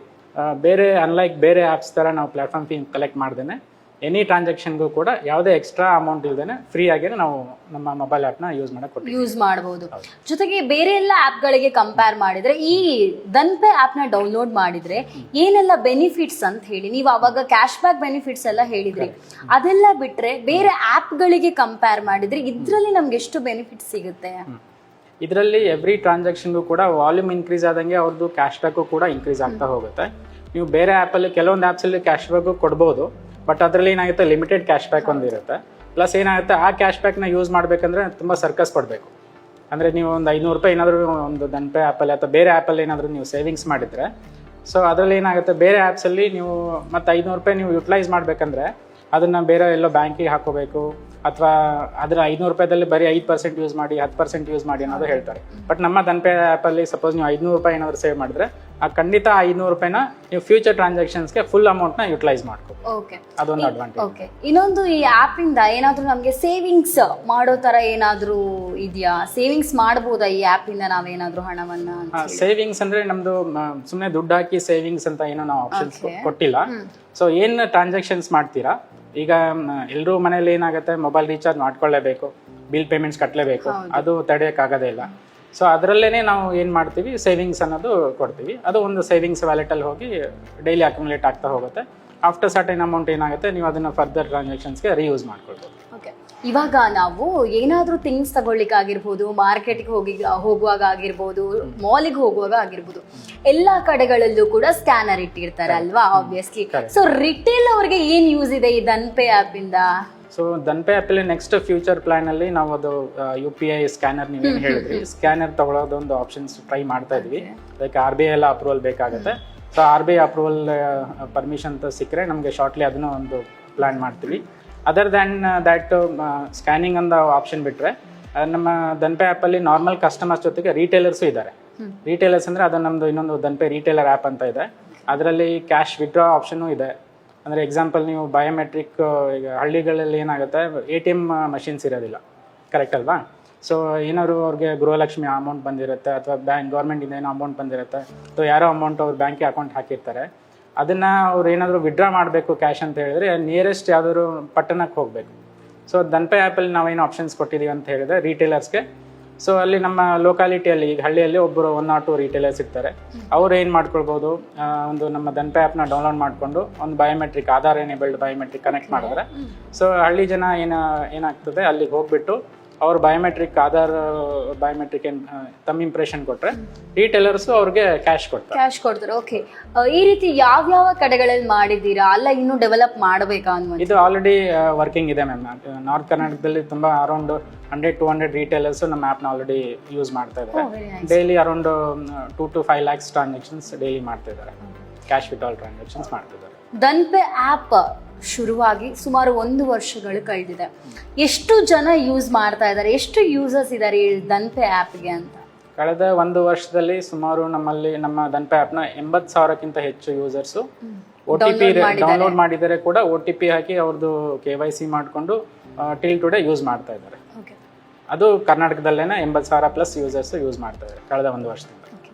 B: ಬೇರೆ ಅನ್ಲೈಕ್ ಬೇರೆ ಆ್ಯಪ್ಸ್ ಥರ ನಾವು ಪ್ಲ್ಯಾಟ್ಫಾರ್ಮ್ ಫೀ ಕಲೆಕ್ಟ್ ಮಾಡ್ದೇನೆ ಎನಿ ಟ್ರಾನ್ಸಾಕ್ಷನ್ಗೂ ಕೂಡ ಯಾವುದೇ ಎಕ್ಸ್ಟ್ರಾ ಅಮೌಂಟ್ ಇಲ್ಲದೇ ಫ್ರೀ ಆಗಿ ನಾವು ನಮ್ಮ ಮೊಬೈಲ್ ಆ್ಯಪ್ನ ಯೂಸ್ ಮಾಡ್ಬೋದು.
A: ಜೊತೆಗೆ ಬೇರೆ ಎಲ್ಲ ಆ್ಯಪ್ಗಳಿಗೆ ಕಂಪೇರ್ ಮಾಡಿದ್ರೆ ಈ ದನ್ಪೆ ಆ್ಯಪ್ನ ಡೌನ್ಲೋಡ್ ಮಾಡಿದ್ರೆ ಏನೆಲ್ಲ ಬೆನಿಫಿಟ್ಸ್ ಅಂತ ಹೇಳಿ ನೀವು ಅವಾಗ ಕ್ಯಾಶ್ ಬ್ಯಾಕ್ ಬೆನಿಫಿಟ್ಸ್ ಎಲ್ಲ ಹೇಳಿದ್ರಿ, ಅದೆಲ್ಲ ಬಿಟ್ರೆ ಬೇರೆ ಆ್ಯಪ್ಗಳಿಗೆ ಕಂಪೇರ್ ಮಾಡಿದ್ರೆ ಇದರಲ್ಲಿ ನಮ್ಗೆ ಎಷ್ಟು ಬೆನಿಫಿಟ್ಸ್ ಸಿಗುತ್ತೆ?
B: ಇದರಲ್ಲಿ ಎವ್ರಿ ಟ್ರಾನ್ಸಾಕ್ಷನ್ಗೂ ಕೂಡ ವಾಲ್ಯೂಮ್ ಇನ್ಕ್ರೀಸ್ ಆದಂಗೆ ಅವ್ರದ್ದು ಕ್ಯಾಶ್ ಬ್ಯಾಕು ಕೂಡ ಇನ್ಕ್ರೀಸ್ ಆಗ್ತಾ ಹೋಗುತ್ತೆ. ನೀವು ಬೇರೆ ಆ್ಯಪಲ್ಲಿ ಕೆಲವೊಂದು ಆ್ಯಪ್ಸಲ್ಲಿ ಕ್ಯಾಶ್ ಬ್ಯಾಕು ಕೊಡ್ಬೋದು, ಬಟ್ ಅದರಲ್ಲಿ ಏನಾಗುತ್ತೆ ಲಿಮಿಟೆಡ್ ಕ್ಯಾಶ್ ಬ್ಯಾಕ್ ಒಂದಿರುತ್ತೆ. ಪ್ಲಸ್ ಏನಾಗುತ್ತೆ, ಆ ಕ್ಯಾಶ್ ಬ್ಯಾಕ್ನ ಯೂಸ್ ಮಾಡಬೇಕಂದ್ರೆ ತುಂಬ ಸರ್ಕಸ್ ಕೊಡಬೇಕು. ಅಂದರೆ ನೀವು ಒಂದು 500 ರೂಪಾಯಿ ಏನಾದರೂ ಒಂದು ದನ್ಪೆ ಆ್ಯಪಲ್ಲಿ ಅಥವಾ ಬೇರೆ ಆ್ಯಪಲ್ಲಿ ಏನಾದರೂ ನೀವು ಸೇವಿಂಗ್ಸ್ ಮಾಡಿದರೆ, ಸೊ ಅದರಲ್ಲಿ ಏನಾಗುತ್ತೆ, ಬೇರೆ ಆ್ಯಪ್ಸಲ್ಲಿ ನೀವು ಮತ್ತು 500 ರೂಪಾಯಿ ನೀವು ಯುಟಿಲೈಸ್ ಮಾಡಬೇಕಂದ್ರೆ ಅದನ್ನು ಬೇರೆ ಎಲ್ಲೋ ಬ್ಯಾಂಕಿಗೆ ಹಾಕೋಬೇಕು, ಅಥವಾ ಅದರ 500 ರೂಪಾಯಿದಲ್ಲಿ ಬರೀ 5% ಯೂಸ್ ಮಾಡಿ 10% ಯೂಸ್ ಮಾಡಿ ಅನ್ನೋದು ಹೇಳ್ತಾರೆ. ಬಟ್ ನಮ್ಮ ದನ್ಪೆ ಆ್ಯಪಲ್ಲಿ ಸಪೋಸ್ ನೀವು 500 ರೂಪಾಯಿ ಏನಾದರೂ ಸೇವ್ ಮಾಡಿದ್ರೆ ಖಂಡಿತ 500 ರೂಪಾಯಿನ ನೀವು ಫ್ಯೂಚರ್ ಟ್ರಾನ್ಸಾಕ್ಷನ್ಸ್ಗೆ ಫುಲ್ ಅಮೌಂಟ್ನ ಯುಟಿಲೈಸ್ ಮಾಡ್ಕೋಬೋದು.
A: ಓಕೆ
B: ಅದೊಂದು ಅಡ್ವಾಂಟೇಜ್.
A: ಓಕೆ, ಇನ್ನೊಂದು ಈ ಆಪ್ ಇಂದ ಏನಾದ್ರೂ ನಮಗೆ ಸೇವಿಂಗ್ಸ್ ಮಾಡೋ ತರ ಏನಾದ್ರೂ ಇದೆಯಾ? ಸೇವಿಂಗ್ಸ್ ಮಾಡಬಹುದಾ ಈ ಆಪ್ ಇಂದ ನಾವೇನಾದ್ರೂ ಹಣವನ್ನ?
B: ಸೇವಿಂಗ್ಸ್ ಅಂದ್ರೆ ನಮ್ದು ಸುಮ್ಮನೆ ದುಡ್ಡು ಹಾಕಿ ಸೇವಿಂಗ್ಸ್ ಅಂತ ಏನೋ ನಾವು ಆಪ್ಷನ್ಸ್ ಕೊಟ್ಟಿಲ್ಲ. ಸೊ ಏನ್ ಟ್ರಾನ್ಸಾಕ್ಷನ್ಸ್ ಮಾಡ್ತೀರಾ, ಈಗ ಎಲ್ಲರೂ ಮನೇಲಿ ಏನಾಗುತ್ತೆ, ಮೊಬೈಲ್ ರೀಚಾರ್ಜ್ ಮಾಡ್ಕೊಳ್ಳೇಬೇಕು, ಬಿಲ್ ಪೇಮೆಂಟ್ಸ್ ಕಟ್ಟಲೇಬೇಕು, ಅದು ತಡೆಯೋಕ್ಕಾಗೋದೇ ಇಲ್ಲ. ಸೊ ಅದರಲ್ಲೇ ನಾವು ಏನು ಮಾಡ್ತೀವಿ, ಸೇವಿಂಗ್ಸ್ ಅನ್ನೋದು ಕೊಡ್ತೀವಿ. ಅದು ಒಂದು ಸೇವಿಂಗ್ಸ್ ವ್ಯಾಲೆಟಲ್ಲಿ ಹೋಗಿ ಡೈಲಿ ಅಕ್ಯುಮುಲೇಟ್ ಆಗ್ತಾ ಹೋಗುತ್ತೆ. ಆಫ್ಟರ್ ಸರ್ಟೈನ್ ಅಮೌಂಟ್ ಏನಾಗುತ್ತೆ, ನೀವು ಅದನ್ನು ಫರ್ದರ್ ಟ್ರಾನ್ಸಾಕ್ಷನ್ಸ್ಗೆ ರೀಯೂಸ್ ಮಾಡ್ಕೊಳ್ಬೋದು.
A: ಓಕೆ, ಇವಾಗ ನಾವು ಏನಾದರೂ ಥಿಂಗ್ಸ್ ತಗೊಳ್ಳಿಕ್ಕಾಗಿರ್ಬೋದು, ಮಾರ್ಕೆಟ್ಗೆ ಹೋಗುವಾಗ ಆಗಿರ್ಬೋದು, ಮಾಲಿಗೆ ಹೋಗುವಾಗ ಆಗಿರ್ಬೋದು, ಎಲ್ಲ ಕಡೆಗಳಲ್ಲೂ ಕೂಡ ಸ್ಕ್ಯಾನರ್ ಇಟ್ಟಿರ್ತಾರೆ ಅಲ್ವಾ, ಆಬ್ವಿಯಸ್ಲಿ. ಸೊ ರಿಟೇಲ್ ಅವ್ರಿಗೆ ಏನು ಯೂಸ್ ಇದೆ ಈ ಧನ್ಪೇ ಆ್ಯಪ್ ಇಂದ?
B: ಸೊ ಧನ್ಪೇ ಆ್ಯಪಲ್ಲಿ ನೆಕ್ಸ್ಟ್ ಫ್ಯೂಚರ್ ಪ್ಲಾನಲ್ಲಿ ನಾವು ಅದು UPI ಸ್ಕ್ಯಾನರ್ ನೀವೇನು ಹೇಳಿದ್ರಿ, ಸ್ಕ್ಯಾನರ್ ತಗೊಳ್ಳೋದೊಂದು ಆಪ್ಷನ್ಸ್ ಟ್ರೈ ಮಾಡ್ತಾ ಇದ್ವಿ. ಅದಕ್ಕೆ RBI ಎಲ್ಲ ಅಪ್ರೂವಲ್ ಬೇಕಾಗುತ್ತೆ. ಸೊ RBI ಅಪ್ರೂವಲ್ ಪರ್ಮಿಷನ್ ಅಂತ ಸಿಕ್ಕರೆ ನಮಗೆ ಶಾರ್ಟ್ಲಿ ಅದನ್ನು ಒಂದು ಪ್ಲ್ಯಾನ್ ಮಾಡ್ತೀವಿ. ಅದರ್ ದ್ಯಾನ್ ದ್ಯಾಟ್ ಸ್ಕ್ಯಾನಿಂಗ್ ಅಂದ ಆಪ್ಷನ್ ಬಿಟ್ಟರೆ ನಮ್ಮ ಧನ್ಪೇ ಆ್ಯಪಲ್ಲಿ ನಾರ್ಮಲ್ ಕಸ್ಟಮರ್ಸ್ ಜೊತೆಗೆ ರೀಟೇಲರ್ಸು ಇದ್ದಾರೆ. ರೀಟೇಲರ್ಸ್ ಅಂದರೆ ಅದು ನಮ್ಮದು ಇನ್ನೊಂದು ಧನ್ಪೇ ರೀಟೇಲರ್ ಆ್ಯಪ್ ಅಂತ ಇದೆ. ಅದರಲ್ಲಿ ಕ್ಯಾಶ್ ವಿಡ್ರಾ ಆಪ್ಷನ್ನು ಇದೆ. ಅಂದರೆ ಎಕ್ಸಾಂಪಲ್ ನೀವು ಬಯೋಮೆಟ್ರಿಕ್, ಈಗ ಹಳ್ಳಿಗಳಲ್ಲಿ ಏನಾಗುತ್ತೆ, ATM ಮಷಿನ್ಸ್ ಇರೋದಿಲ್ಲ, ಕರೆಕ್ಟ್ ಅಲ್ವಾ? ಸೊ ಏನಾದ್ರು ಅವ್ರಿಗೆ ಗೃಹಲಕ್ಷ್ಮಿ ಅಮೌಂಟ್ ಬಂದಿರುತ್ತೆ, ಅಥವಾ ಗೌರ್ಮೆಂಟಿಂದ ಏನೋ ಅಮೌಂಟ್ ಬಂದಿರುತ್ತೆ, ಅಥವಾ ಯಾರೋ ಅಮೌಂಟ್ ಅವ್ರ ಬ್ಯಾಂಕಿಗೆ ಅಕೌಂಟ್ ಹಾಕಿರ್ತಾರೆ. ಅದನ್ನು ಅವ್ರು ಏನಾದರೂ ವಿಡ್ರಾ ಮಾಡಬೇಕು ಕ್ಯಾಶ್ ಅಂತ ಹೇಳಿದ್ರೆ ನಿಯರೆಸ್ಟ್ ಯಾವುದಾದ್ರು ಪಟ್ಟಣಕ್ಕೆ ಹೋಗಬೇಕು. ಸೊ ಧನ್ಪೇ ಆ್ಯಪಲ್ಲಿ ನಾವೇನು ಆಪ್ಷನ್ಸ್ ಕೊಟ್ಟಿದ್ದೀವಿ ಅಂತ ಹೇಳಿದ್ರೆ ರೀಟೇಲರ್ಸ್ಗೆ, ಸೊ ಅಲ್ಲಿ ನಮ್ಮ ಲೋಕಾಲಿಟಿಯಲ್ಲಿ, ಈಗ ಹಳ್ಳಿಯಲ್ಲಿ ಒಬ್ಬರು 1 or 2 ರೀಟೇಲರ್ಸ್ ಇರ್ತಾರೆ. ಅವ್ರು ಏನು ಮಾಡ್ಕೊಳ್ಬೋದು, ಒಂದು ನಮ್ಮ ಧನ್ಪೇ ಆ್ಯಪ್ನ ಡೌನ್ಲೋಡ್ ಮಾಡಿಕೊಂಡು ಒಂದು biometric, Aadhaar enabled biometric connect ಮಾಡಿದ್ರೆ, ಸೊ ಹಳ್ಳಿ ಜನ ಏನಾಗ್ತದೆ, ಅಲ್ಲಿಗೆ ಹೋಗ್ಬಿಟ್ಟು ಅವ್ರು ಬಯೋಮೆಟ್ರಿಕ್, ಆಧಾರ್ ಬಯೋಮೆಟ್ರಿಕ್ ತಮ್ಮ ಇಂಪ್ರೆಷನ್ ಕೊಟ್ಟರೆ ರೀಟೇಲರ್ಸು ಅವ್ರಿಗೆ ಕ್ಯಾಶ್ ಕೊಡ್ತಾರೆ. ಓಕೆ,
A: ಈ ರೀತಿ ಯಾವ್ಯಾವ ಕಡೆಗಳಲ್ಲಿ ಮಾಡಿದ್ದೀರಾ, ಅಲ್ಲ ಇನ್ನೂ ಡೆವಲಪ್ ಮಾಡಬೇಕಾ ಅನ್ನೋದು?
B: ಇದು ಆಲ್ರೆಡಿ ವರ್ಕಿಂಗ್ ಇದೆ ಮ್ಯಾಮ್. ನಾರ್ತ್ ಕರ್ನಾಟಕದಲ್ಲಿ ತುಂಬ ಅರೌಂಡ್ 100-200 ರೀಟೇಲರ್ಸ್ ನಮ್ಮ ಆ್ಯಪ್ನ ಆಲ್ರೆಡಿ ಯೂಸ್ ಮಾಡ್ತಾ ಇದ್ದಾರೆ. Daily around 2 to 5 lakhs transactions daily ಮಾಡ್ತಾ ಇದ್ದಾರೆ, ಕ್ಯಾಶ್ ವಿತ್ಡ್ರಾಲ್ ಟ್ರಾನ್ಸಾಕ್ಷನ್ಸ್ ಮಾಡ್ತಿದ್ದಾರೆ.
A: ಧನ್ಪೇ ಆ್ಯಪ್ ಶುರುವಾಗಿ ಸುಮಾರು 1 ವರ್ಷಗಳು ಕಳೆದಿದೆ. ಎಷ್ಟು ಜನ ಯೂಸ್ ಮಾಡ್ತಾ ಇದ್ದಾರೆ, ಎಷ್ಟು ಯೂಸರ್ಸ್ ಇದ್ದಾರೆ ಈ ಧನ್ಪೇ ಆ್ಯಪ್ಗೆ ಅಂತ?
B: ಕಳೆದ 1 ವರ್ಷದಲ್ಲಿ ಸುಮಾರು ನಮ್ಮಲ್ಲಿ ನಮ್ಮ ಧನ್ಪೇ ಆ್ಯಪ್ನ 80,000ಕ್ಕಿಂತ ಹೆಚ್ಚು ಯೂಸರ್ಸು OTP ಡೌನ್ಲೋಡ್ ಮಾಡಿದರೆ ಕೂಡ OTP ಹಾಕಿ ಅವ್ರದ್ದು KYC ಮಾಡಿಕೊಂಡು ಟಿಲ್ ಟುಡೇ ಯೂಸ್ ಮಾಡ್ತಾ ಇದ್ದಾರೆ. ಅದು ಕರ್ನಾಟಕದಲ್ಲೇನೆ 80,000+ ಯೂಸರ್ಸ್ ಯೂಸ್ ಮಾಡ್ತಾ ಇದ್ದಾರೆ ಕಳೆದ 1 ವರ್ಷದಿಂದ.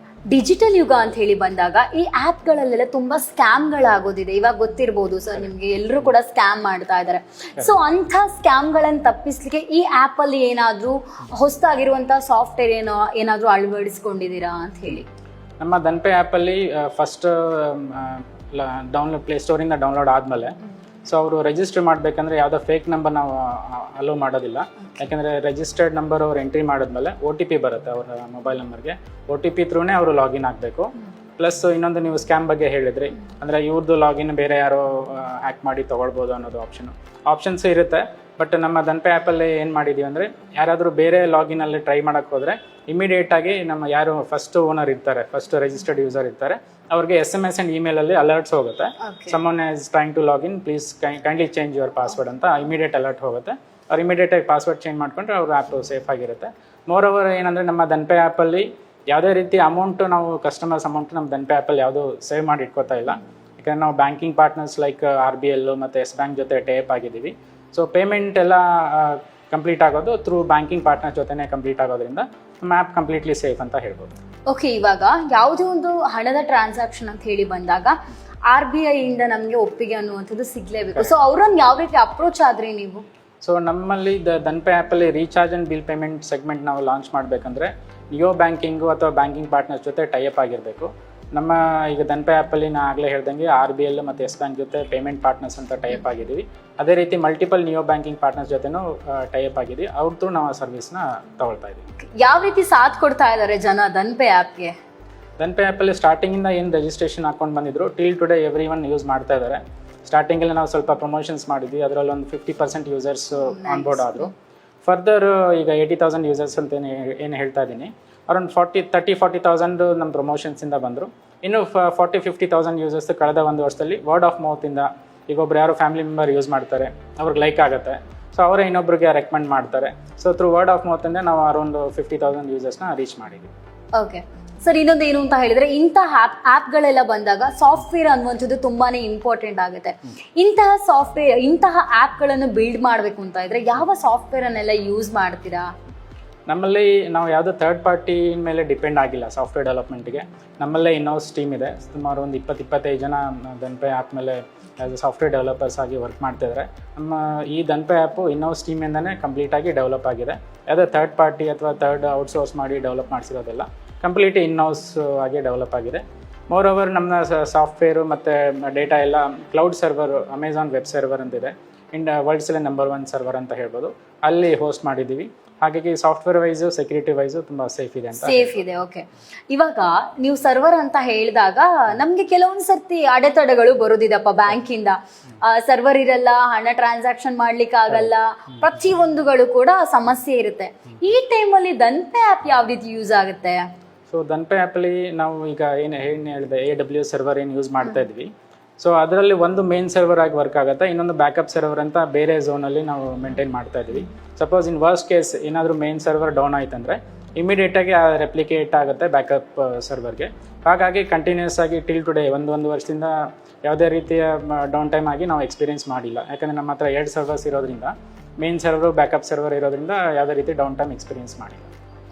A: ಡಿಜಿಟಲ್ ಯುಗ ಅಂತ ಹೇಳಿ ಬಂದಾಗ ಈ ಆ್ಯಪ್ಗಳಲ್ಲೆಲ್ಲ ತುಂಬಾ ಸ್ಕ್ಯಾಮ್ಗಳಾಗೋದಿದೆ. ಇವಾಗ ಗೊತ್ತಿರ್ಬೋದು ಸರ್ ನಿಮ್ಗೆ, ಎಲ್ಲರೂ ಕೂಡ ಸ್ಕ್ಯಾಮ್ ಮಾಡ್ತಾ ಇದ್ದಾರೆ. ಸೊ ಅಂಥ ಸ್ಕ್ಯಾಮ್ಗಳನ್ನು ತಪ್ಪಿಸ್ಲಿಕ್ಕೆ ಈ ಆ್ಯಪಲ್ಲಿ ಏನಾದರೂ ಹೊಸದಾಗಿರುವಂಥ ಸಾಫ್ಟ್ವೇರ್ ಏನಾದರೂ ಅಳವಡಿಸ್ಕೊಂಡಿದ್ದೀರಾ ಅಂತ ಹೇಳಿ?
B: ನಮ್ಮ ಧನ್ಪೇ ಆ್ಯಪಲ್ಲಿ ಫಸ್ಟ್ ಪ್ಲೇಸ್ಟೋರಿಂದ ಡೌನ್ಲೋಡ್ ಆದಮೇಲೆ, ಸೊ ಅವರು ರಿಜಿಸ್ಟರ್ ಮಾಡಬೇಕಂದ್ರೆ ಯಾವುದೋ ಫೇಕ್ ನಂಬರ್ ನಾವು ಅಲೋ ಮಾಡೋದಿಲ್ಲ. ಯಾಕೆಂದರೆ ರಿಜಿಸ್ಟರ್ಡ್ ನಂಬರ್ ಅವ್ರು ಎಂಟ್ರಿ ಮಾಡಿದ್ಮೇಲೆ OTP ಬರುತ್ತೆ ಅವ್ರ ಮೊಬೈಲ್ ನಂಬರ್ಗೆ. OTP ಥ್ರೂನೇ ಅವರು ಲಾಗಿನ್ ಆಗಬೇಕು. ಪ್ಲಸ್ ಇನ್ನೊಂದು ನೀವು ಸ್ಕ್ಯಾಮ್ ಬಗ್ಗೆ ಹೇಳಿದ್ರಿ, ಅಂದರೆ ಇವ್ರದ್ದು ಲಾಗಿನ್ ಬೇರೆ ಯಾರೋ ಹ್ಯಾಕ್ ಮಾಡಿ ತೊಗೊಳ್ಬೋದು ಅನ್ನೋದು ಆಪ್ಷನ್ಸು ಇರುತ್ತೆ. ಬಟ್ ನಮ್ಮ ಧನ್ಪೇ ಆ್ಯಪಲ್ಲಿ ಏನು ಮಾಡಿದ್ದೀವಿ ಅಂದರೆ, ಯಾರಾದರೂ ಬೇರೆ ಲಾಗಿನಲ್ಲಿ ಟ್ರೈ ಮಾಡೋಕ್ಕೆ ಹೋದರೆ ಇಮಿಡಿಯೇಟಾಗಿ ನಮ್ಮ ಯಾರು ಫಸ್ಟ್ ಓನರ್ ಇರ್ತಾರೆ, ಫಸ್ಟ್ ರಿಜಿಸ್ಟರ್ಡ್ ಯೂಸರ್ ಇರ್ತಾರೆ, ಅವ್ರಿಗೆ SMS ಆ್ಯಂಡ್ ಇಮೇಲಲ್ಲಿ ಅಲರ್ಟ್ಸ್ ಹೋಗುತ್ತೆ. Someone is trying to login, please kindly change your password ಅಂತ ಇಮಿಡಿಯೇಟ್ ಅಲರ್ಟ್ ಹೋಗುತ್ತೆ. ಅವ್ರು ಇಮಿಡಿಯೇಟಾಗಿ ಪಾಸ್ವರ್ಡ್ ಚೇಂಜ್ ಮಾಡಿಕೊಂಡ್ರೆ ಅವ್ರ ಆ್ಯಪ್ ಸೇಫ್ ಆಗಿರುತ್ತೆ. ಮೋರ್ ಓವರ್ ಏನಂದರೆ, ನಮ್ಮ ಧನ್ಪೇ ಆ್ಯಪಲ್ಲಿ ಯಾವುದೇ ರೀತಿ ಅಮೌಂಟು, ನಾವು ಕಸ್ಟಮರ್ಸ್ ಅಮೌಂಟ್ ನಮ್ಮ ಧನ್ಪೇ ಆ್ಯಪಲ್ಲಿ ಯಾವುದೂ ಸೇವ್ ಮಾಡಿ ಇಟ್ಕೋತಾ ಇಲ್ಲ. ಯಾಕಂದರೆ ನಾವು ಬ್ಯಾಂಕಿಂಗ್ ಪಾರ್ಟ್ನರ್ಸ್ ಲೈಕ್ RBL ಮತ್ತು ಯೆಸ್ ಬ್ಯಾಂಕ್ ಜೊತೆ ಟೇಪ್ ಆಗಿದ್ದೀವಿ. ಸೊ ಪೇಮೆಂಟ್ ಎಲ್ಲ ಕಂಪ್ಲೀಟ್ ಆಗೋದು ಥ್ರೂ ಬ್ಯಾಂಕಿಂಗ್ ಪಾರ್ಟ್ನರ್ ಜೊತೆನೇ ಕಂಪ್ಲೀಟ್ ಆಗೋದ್ರಿಂದ ನಮ್ಮ ಆ್ಯಪ್ ಕಂಪ್ಲೀಟ್ಲಿ ಸೇಫ್ ಅಂತ ಹೇಳ್ಬೋದು.
A: ಓಕೆ, ಇವಾಗ ಯಾವುದೇ ಒಂದು ಹಣದ ಟ್ರಾನ್ಸಾಕ್ಷನ್ ಅಂತ ಹೇಳಿ ಬಂದಾಗ RBI ಇಂದ ನಮಗೆ ಒಪ್ಪಿಗೆ ಅನ್ನುವಂಥದ್ದು ಸಿಗಲೇಬೇಕು. ಸೊ ಅವ್ರನ್ನ ಯಾವ ರೀತಿ ಅಪ್ರೋಚ್ ಆದ್ರಿ ನೀವು?
B: ಸೊ ನಮ್ಮಲ್ಲಿ ಧನ್ಪೇ ಆ್ಯಪಲ್ಲಿ recharge and bill payment segment ನಾವು ಲಾಂಚ್ ಮಾಡಬೇಕಂದ್ರೆ ನಿಯೋ ಬ್ಯಾಂಕಿಂಗು ಅಥವಾ ಬ್ಯಾಂಕಿಂಗ್ ಪಾರ್ಟ್ನರ್ಸ್ ಜೊತೆ ಟೈಅಪ್ ಆಗಿರಬೇಕು. ನಮ್ಮ ಈಗ ಧನ್ಪೇ ಆ್ಯಪಲ್ಲಿ ನಾನು ಆಗಲೇ ಹೇಳ್ದಂಗೆ RBL ಮತ್ತು ಯೆಸ್ ಬ್ಯಾಂಕ್ ಜೊತೆ ಪೇಮೆಂಟ್ ಪಾರ್ಟ್ನರ್ಸ್ ಅಂತ ಟೈಅಪ್ ಆಗಿದ್ದೀವಿ. ಅದೇ ರೀತಿ ಮಲ್ಟಿಪಲ್ ನಿಯೋ ಬ್ಯಾಂಕಿಂಗ್ ಪಾರ್ಟ್ನರ್ಸ್ ಜೊತೆನೂ ಟೈಅಪ್ ಆಗಿದ್ದೀವಿ. ಅವ್ರ ಥ್ರೂ ನಾವು ಸರ್ವಿಸ್ನ ತಗೊಳ್ತಾ ಇದ್ದೀವಿ.
A: ಯಾವ ರೀತಿ ಸಾಥ್ ಕೊಡ್ತಾ ಇದ್ದಾರೆ ಜನ ಧನ್ಪೇ ಆ್ಯಪ್ಗೆ?
B: ಧನ್ಪೇ ಆ್ಯಪಲ್ಲಿ ಸ್ಟಾರ್ಟಿಂಗಿಂದ ಏನು ರಿಜಿಸ್ಟ್ರೇಷನ್ ಹಾಕೊಂಡು ಬಂದಿದ್ರು ಟಿಲ್ ಟುಡೇ ಎವ್ರಿ1 ಯೂಸ್ ಮಾಡ್ತಾ ಇದ್ದಾರೆ. ಸ್ಟಾರ್ಟಿಂಗಲ್ಲಿ ನಾವು ಸ್ವಲ್ಪ ಪ್ರಮೋಷನ್ಸ್ ಮಾಡಿದ್ವಿ, ಅದರಲ್ಲಿ ಒಂದು 50% ಯೂಸರ್ಸ್ ಆನ್ಬೋರ್ಡ್ ಆದರು. ಫರ್ದರ್ ಈಗ 80,000 ಯೂಸರ್ಸ್ ಅಂತ ಏನು ಹೇಳ್ತಾ ಇದ್ದೀನಿ, ಅರೌಂಡ್ 30,000-40,000 ನಮ್ಮ ಪ್ರಮೋಷನ್ಸಿಂದ ಬಂದರು. ಇನ್ನು 40,000-50,000 ಯೂಸರ್ಸ್ ಕಳೆದ 1 ವರ್ಷದಲ್ಲಿ ವರ್ಡ್ ಆಫ್ ಮೌತಿಂದ, ಈಗ ಒಬ್ರು ಯಾರೋ ಫ್ಯಾಮಿಲಿ ಮೆಂಬರ್ ಯೂಸ್ ಮಾಡ್ತಾರೆ, ಅವ್ರಿಗೆ ಲೈಕ್ ಆಗುತ್ತೆ, ಸೊ ಅವರೇ ಇನ್ನೊಬ್ರಿಗೆ ರೆಕಮೆಂಡ್ ಮಾಡ್ತಾರೆ. ಸೊ ಥ್ರೂ ವರ್ಡ್ ಆಫ್ ಮೌತಿಂದ ನಾವು ಅರೌಂಡ್ 50,000 ಯೂಸರ್ಸ್ನ ರೀಚ್ ಮಾಡಿದ್ವಿ.
A: ಓಕೆ, ಸರ್ ಇನ್ನೊಂದು ಏನು ಅಂತ ಹೇಳಿದ್ರೆ ಇಂತಹ ಆ್ಯಪ್ಗಳೆಲ್ಲ ಬಂದಾಗ ಸಾಫ್ಟ್ವೇರ್ ಅನ್ನುವಂಥದ್ದು ತುಂಬಾನೇ ಇಂಪಾರ್ಟೆಂಟ್ ಆಗುತ್ತೆ. ಇಂತಹ ಆ್ಯಪ್ಗಳನ್ನು ಬಿಲ್ಡ್ ಮಾಡಬೇಕು ಅಂತ ಇದ್ರೆ ಯಾವ ಸಾಫ್ಟ್ವೇರ್ ಅನ್ನೆಲ್ಲ ಯೂಸ್ ಮಾಡ್ತೀರಾ?
B: ನಮ್ಮಲ್ಲಿ ನಾವು ಯಾವುದೋ ಥರ್ಡ್ ಪಾರ್ಟಿ ಮೇಲೆ ಡಿಪೆಂಡ್ ಆಗಿಲ್ಲ ಸಾಫ್ಟ್ವೇರ್ ಡೆವಲಪ್ಮೆಂಟ್ಗೆ. ನಮ್ಮಲ್ಲೇ ಇನ್ನೋಸ್ ಟೀಮ್ ಇದೆ, ಸುಮಾರು ಒಂದು 20-25 ಜನ ದನ್ಪೆ ಆ್ಯಪ್ ಮೇಲೆ ಆ್ಯಸ್ ಎ ಸಾಫ್ಟ್ವೇರ್ ಡೆವಲಪರ್ಸ್ ಆಗಿ ವರ್ಕ್ ಮಾಡ್ತಿದ್ದಾರೆ. ನಮ್ಮ ಈ ದನ್ಪೆ ಆ್ಯಪು ಇನ್ನೋಸ್ ಟೀಮಿಂದನೇ ಕಂಪ್ಲೀಟಾಗಿ ಡೆವಲಪ್ ಆಗಿದೆ. ಯಾವುದೇ ಥರ್ಡ್ ಪಾರ್ಟಿ ಅಥವಾ ಥರ್ಡ್ ಔಟ್ಸೋರ್ಸ್ ಮಾಡಿ ಡೆವಲಪ್ ಮಾಡಿಸಿರೋದಿಲ್ಲ, ಕಂಪ್ಲೀಟ್ ಇನ್ನೌಸ್ ಆಗಿ ಡೆವಲಪ್ ಆಗಿದೆ. ಮೋರ್ ಓವರ್ ನಮ್ಮ ಸಾಫ್ಟ್ವೇರು ಮತ್ತು ಡೇಟಾ ಎಲ್ಲ cloud server, Amazon web server ಅಂತಿದೆ, ವರ್ಲ್ಡ್ಸಲ್ಲೇ ನಂಬರ್ 1 ಸರ್ವರ್ ಅಂತ ಹೇಳ್ಬೋದು, ಅಲ್ಲಿ ಹೋಸ್ಟ್ ಮಾಡಿದ್ದೀವಿ. ಹಾಗಾಗಿ ಸಾಫ್ಟ್ವೇರ್ ವೈಸು ಸೆಕ್ಯೂರಿಟಿ ವೈಸು ತುಂಬ ಸೇಫ್ ಇದೆ ಅಂತ.
A: ಸೇಫ್ ಇದೆ. ಓಕೆ, ಇವಾಗ ನೀವು ಸರ್ವರ್ ಅಂತ ಹೇಳಿದಾಗ ನಮಗೆ ಕೆಲವೊಂದು ಸರ್ತಿ ಅಡೆತಡೆಗಳು ಬರೋದಿದಪ್ಪ, ಬ್ಯಾಂಕಿಂದ ಸರ್ವರ್ ಇರಲ್ಲ, ಹಣ ಟ್ರಾನ್ಸಾಕ್ಷನ್ ಮಾಡ್ಲಿಕ್ಕೆ ಆಗಲ್ಲ, ಪ್ರತಿಯೊಂದುಗಳು ಕೂಡ ಸಮಸ್ಯೆ ಇರುತ್ತೆ. ಈ ಟೈಮಲ್ಲಿ ದನ್ಪೆ ಆ್ಯಪ್ ಯಾವ ರೀತಿ ಯೂಸ್ ಆಗುತ್ತೆ?
B: ಸೊ ದನ್ಪೆ ಆ್ಯಪಲ್ಲಿ ನಾವು ಈಗ ಏನು ಹೇಳಿದೆ, AWS ಸರ್ವರ್ ಏನು ಯೂಸ್ ಮಾಡ್ತಾ ಇದ್ವಿ. ಸೊ ಅದರಲ್ಲಿ ಒಂದು ಮೇನ್ ಸರ್ವರ್ ಆಗಿ ವರ್ಕ್ ಆಗುತ್ತೆ, ಇನ್ನೊಂದು ಬ್ಯಾಕಪ್ ಸರ್ವರ್ ಅಂತ ಬೇರೆ ಝೋನಲ್ಲಿ ನಾವು ಮೇಂಟೈನ್ ಮಾಡ್ತಾ ಇದ್ವಿ. ಸಪೋಸ್ ಇನ್ ವರ್ಸ್ಟ್ ಕೇಸ್ ಏನಾದರೂ ಮೇನ್ ಸರ್ವರ್ ಡೌನ್ ಆಯ್ತಂದರೆ ಇಮಿಡಿಯೇಟಾಗಿ ರೆಪ್ಲಿಕೇಟ್ ಆಗುತ್ತೆ ಬ್ಯಾಕಪ್ ಸರ್ವರ್ಗೆ. ಹಾಗಾಗಿ ಕಂಟಿನ್ಯೂಸ್ ಆಗಿ ಟಿಲ್ ಟುಡೇ ಒಂದು ವರ್ಷದಿಂದ ಯಾವುದೇ ರೀತಿಯ ಡೌನ್ ಟೈಮ್ ಆಗಿ ನಾವು ಎಕ್ಸ್ಪೀರಿಯನ್ಸ್ ಮಾಡಿಲ್ಲ. ಯಾಕಂದರೆ ನಮ್ಮ ಹತ್ರ 2 ಸರ್ವರ್ಸ್ ಇರೋದ್ರಿಂದ, ಮೇನ್ ಸರ್ವರು ಬ್ಯಾಕಪ್ ಸರ್ವರ್ ಇರೋದ್ರಿಂದ ಯಾವುದೇ ರೀತಿ ಡೌನ್ ಟೈಮ್ ಎಕ್ಸ್ಪೀರಿಯನ್ಸ್ ಮಾಡಿಲ್ಲ.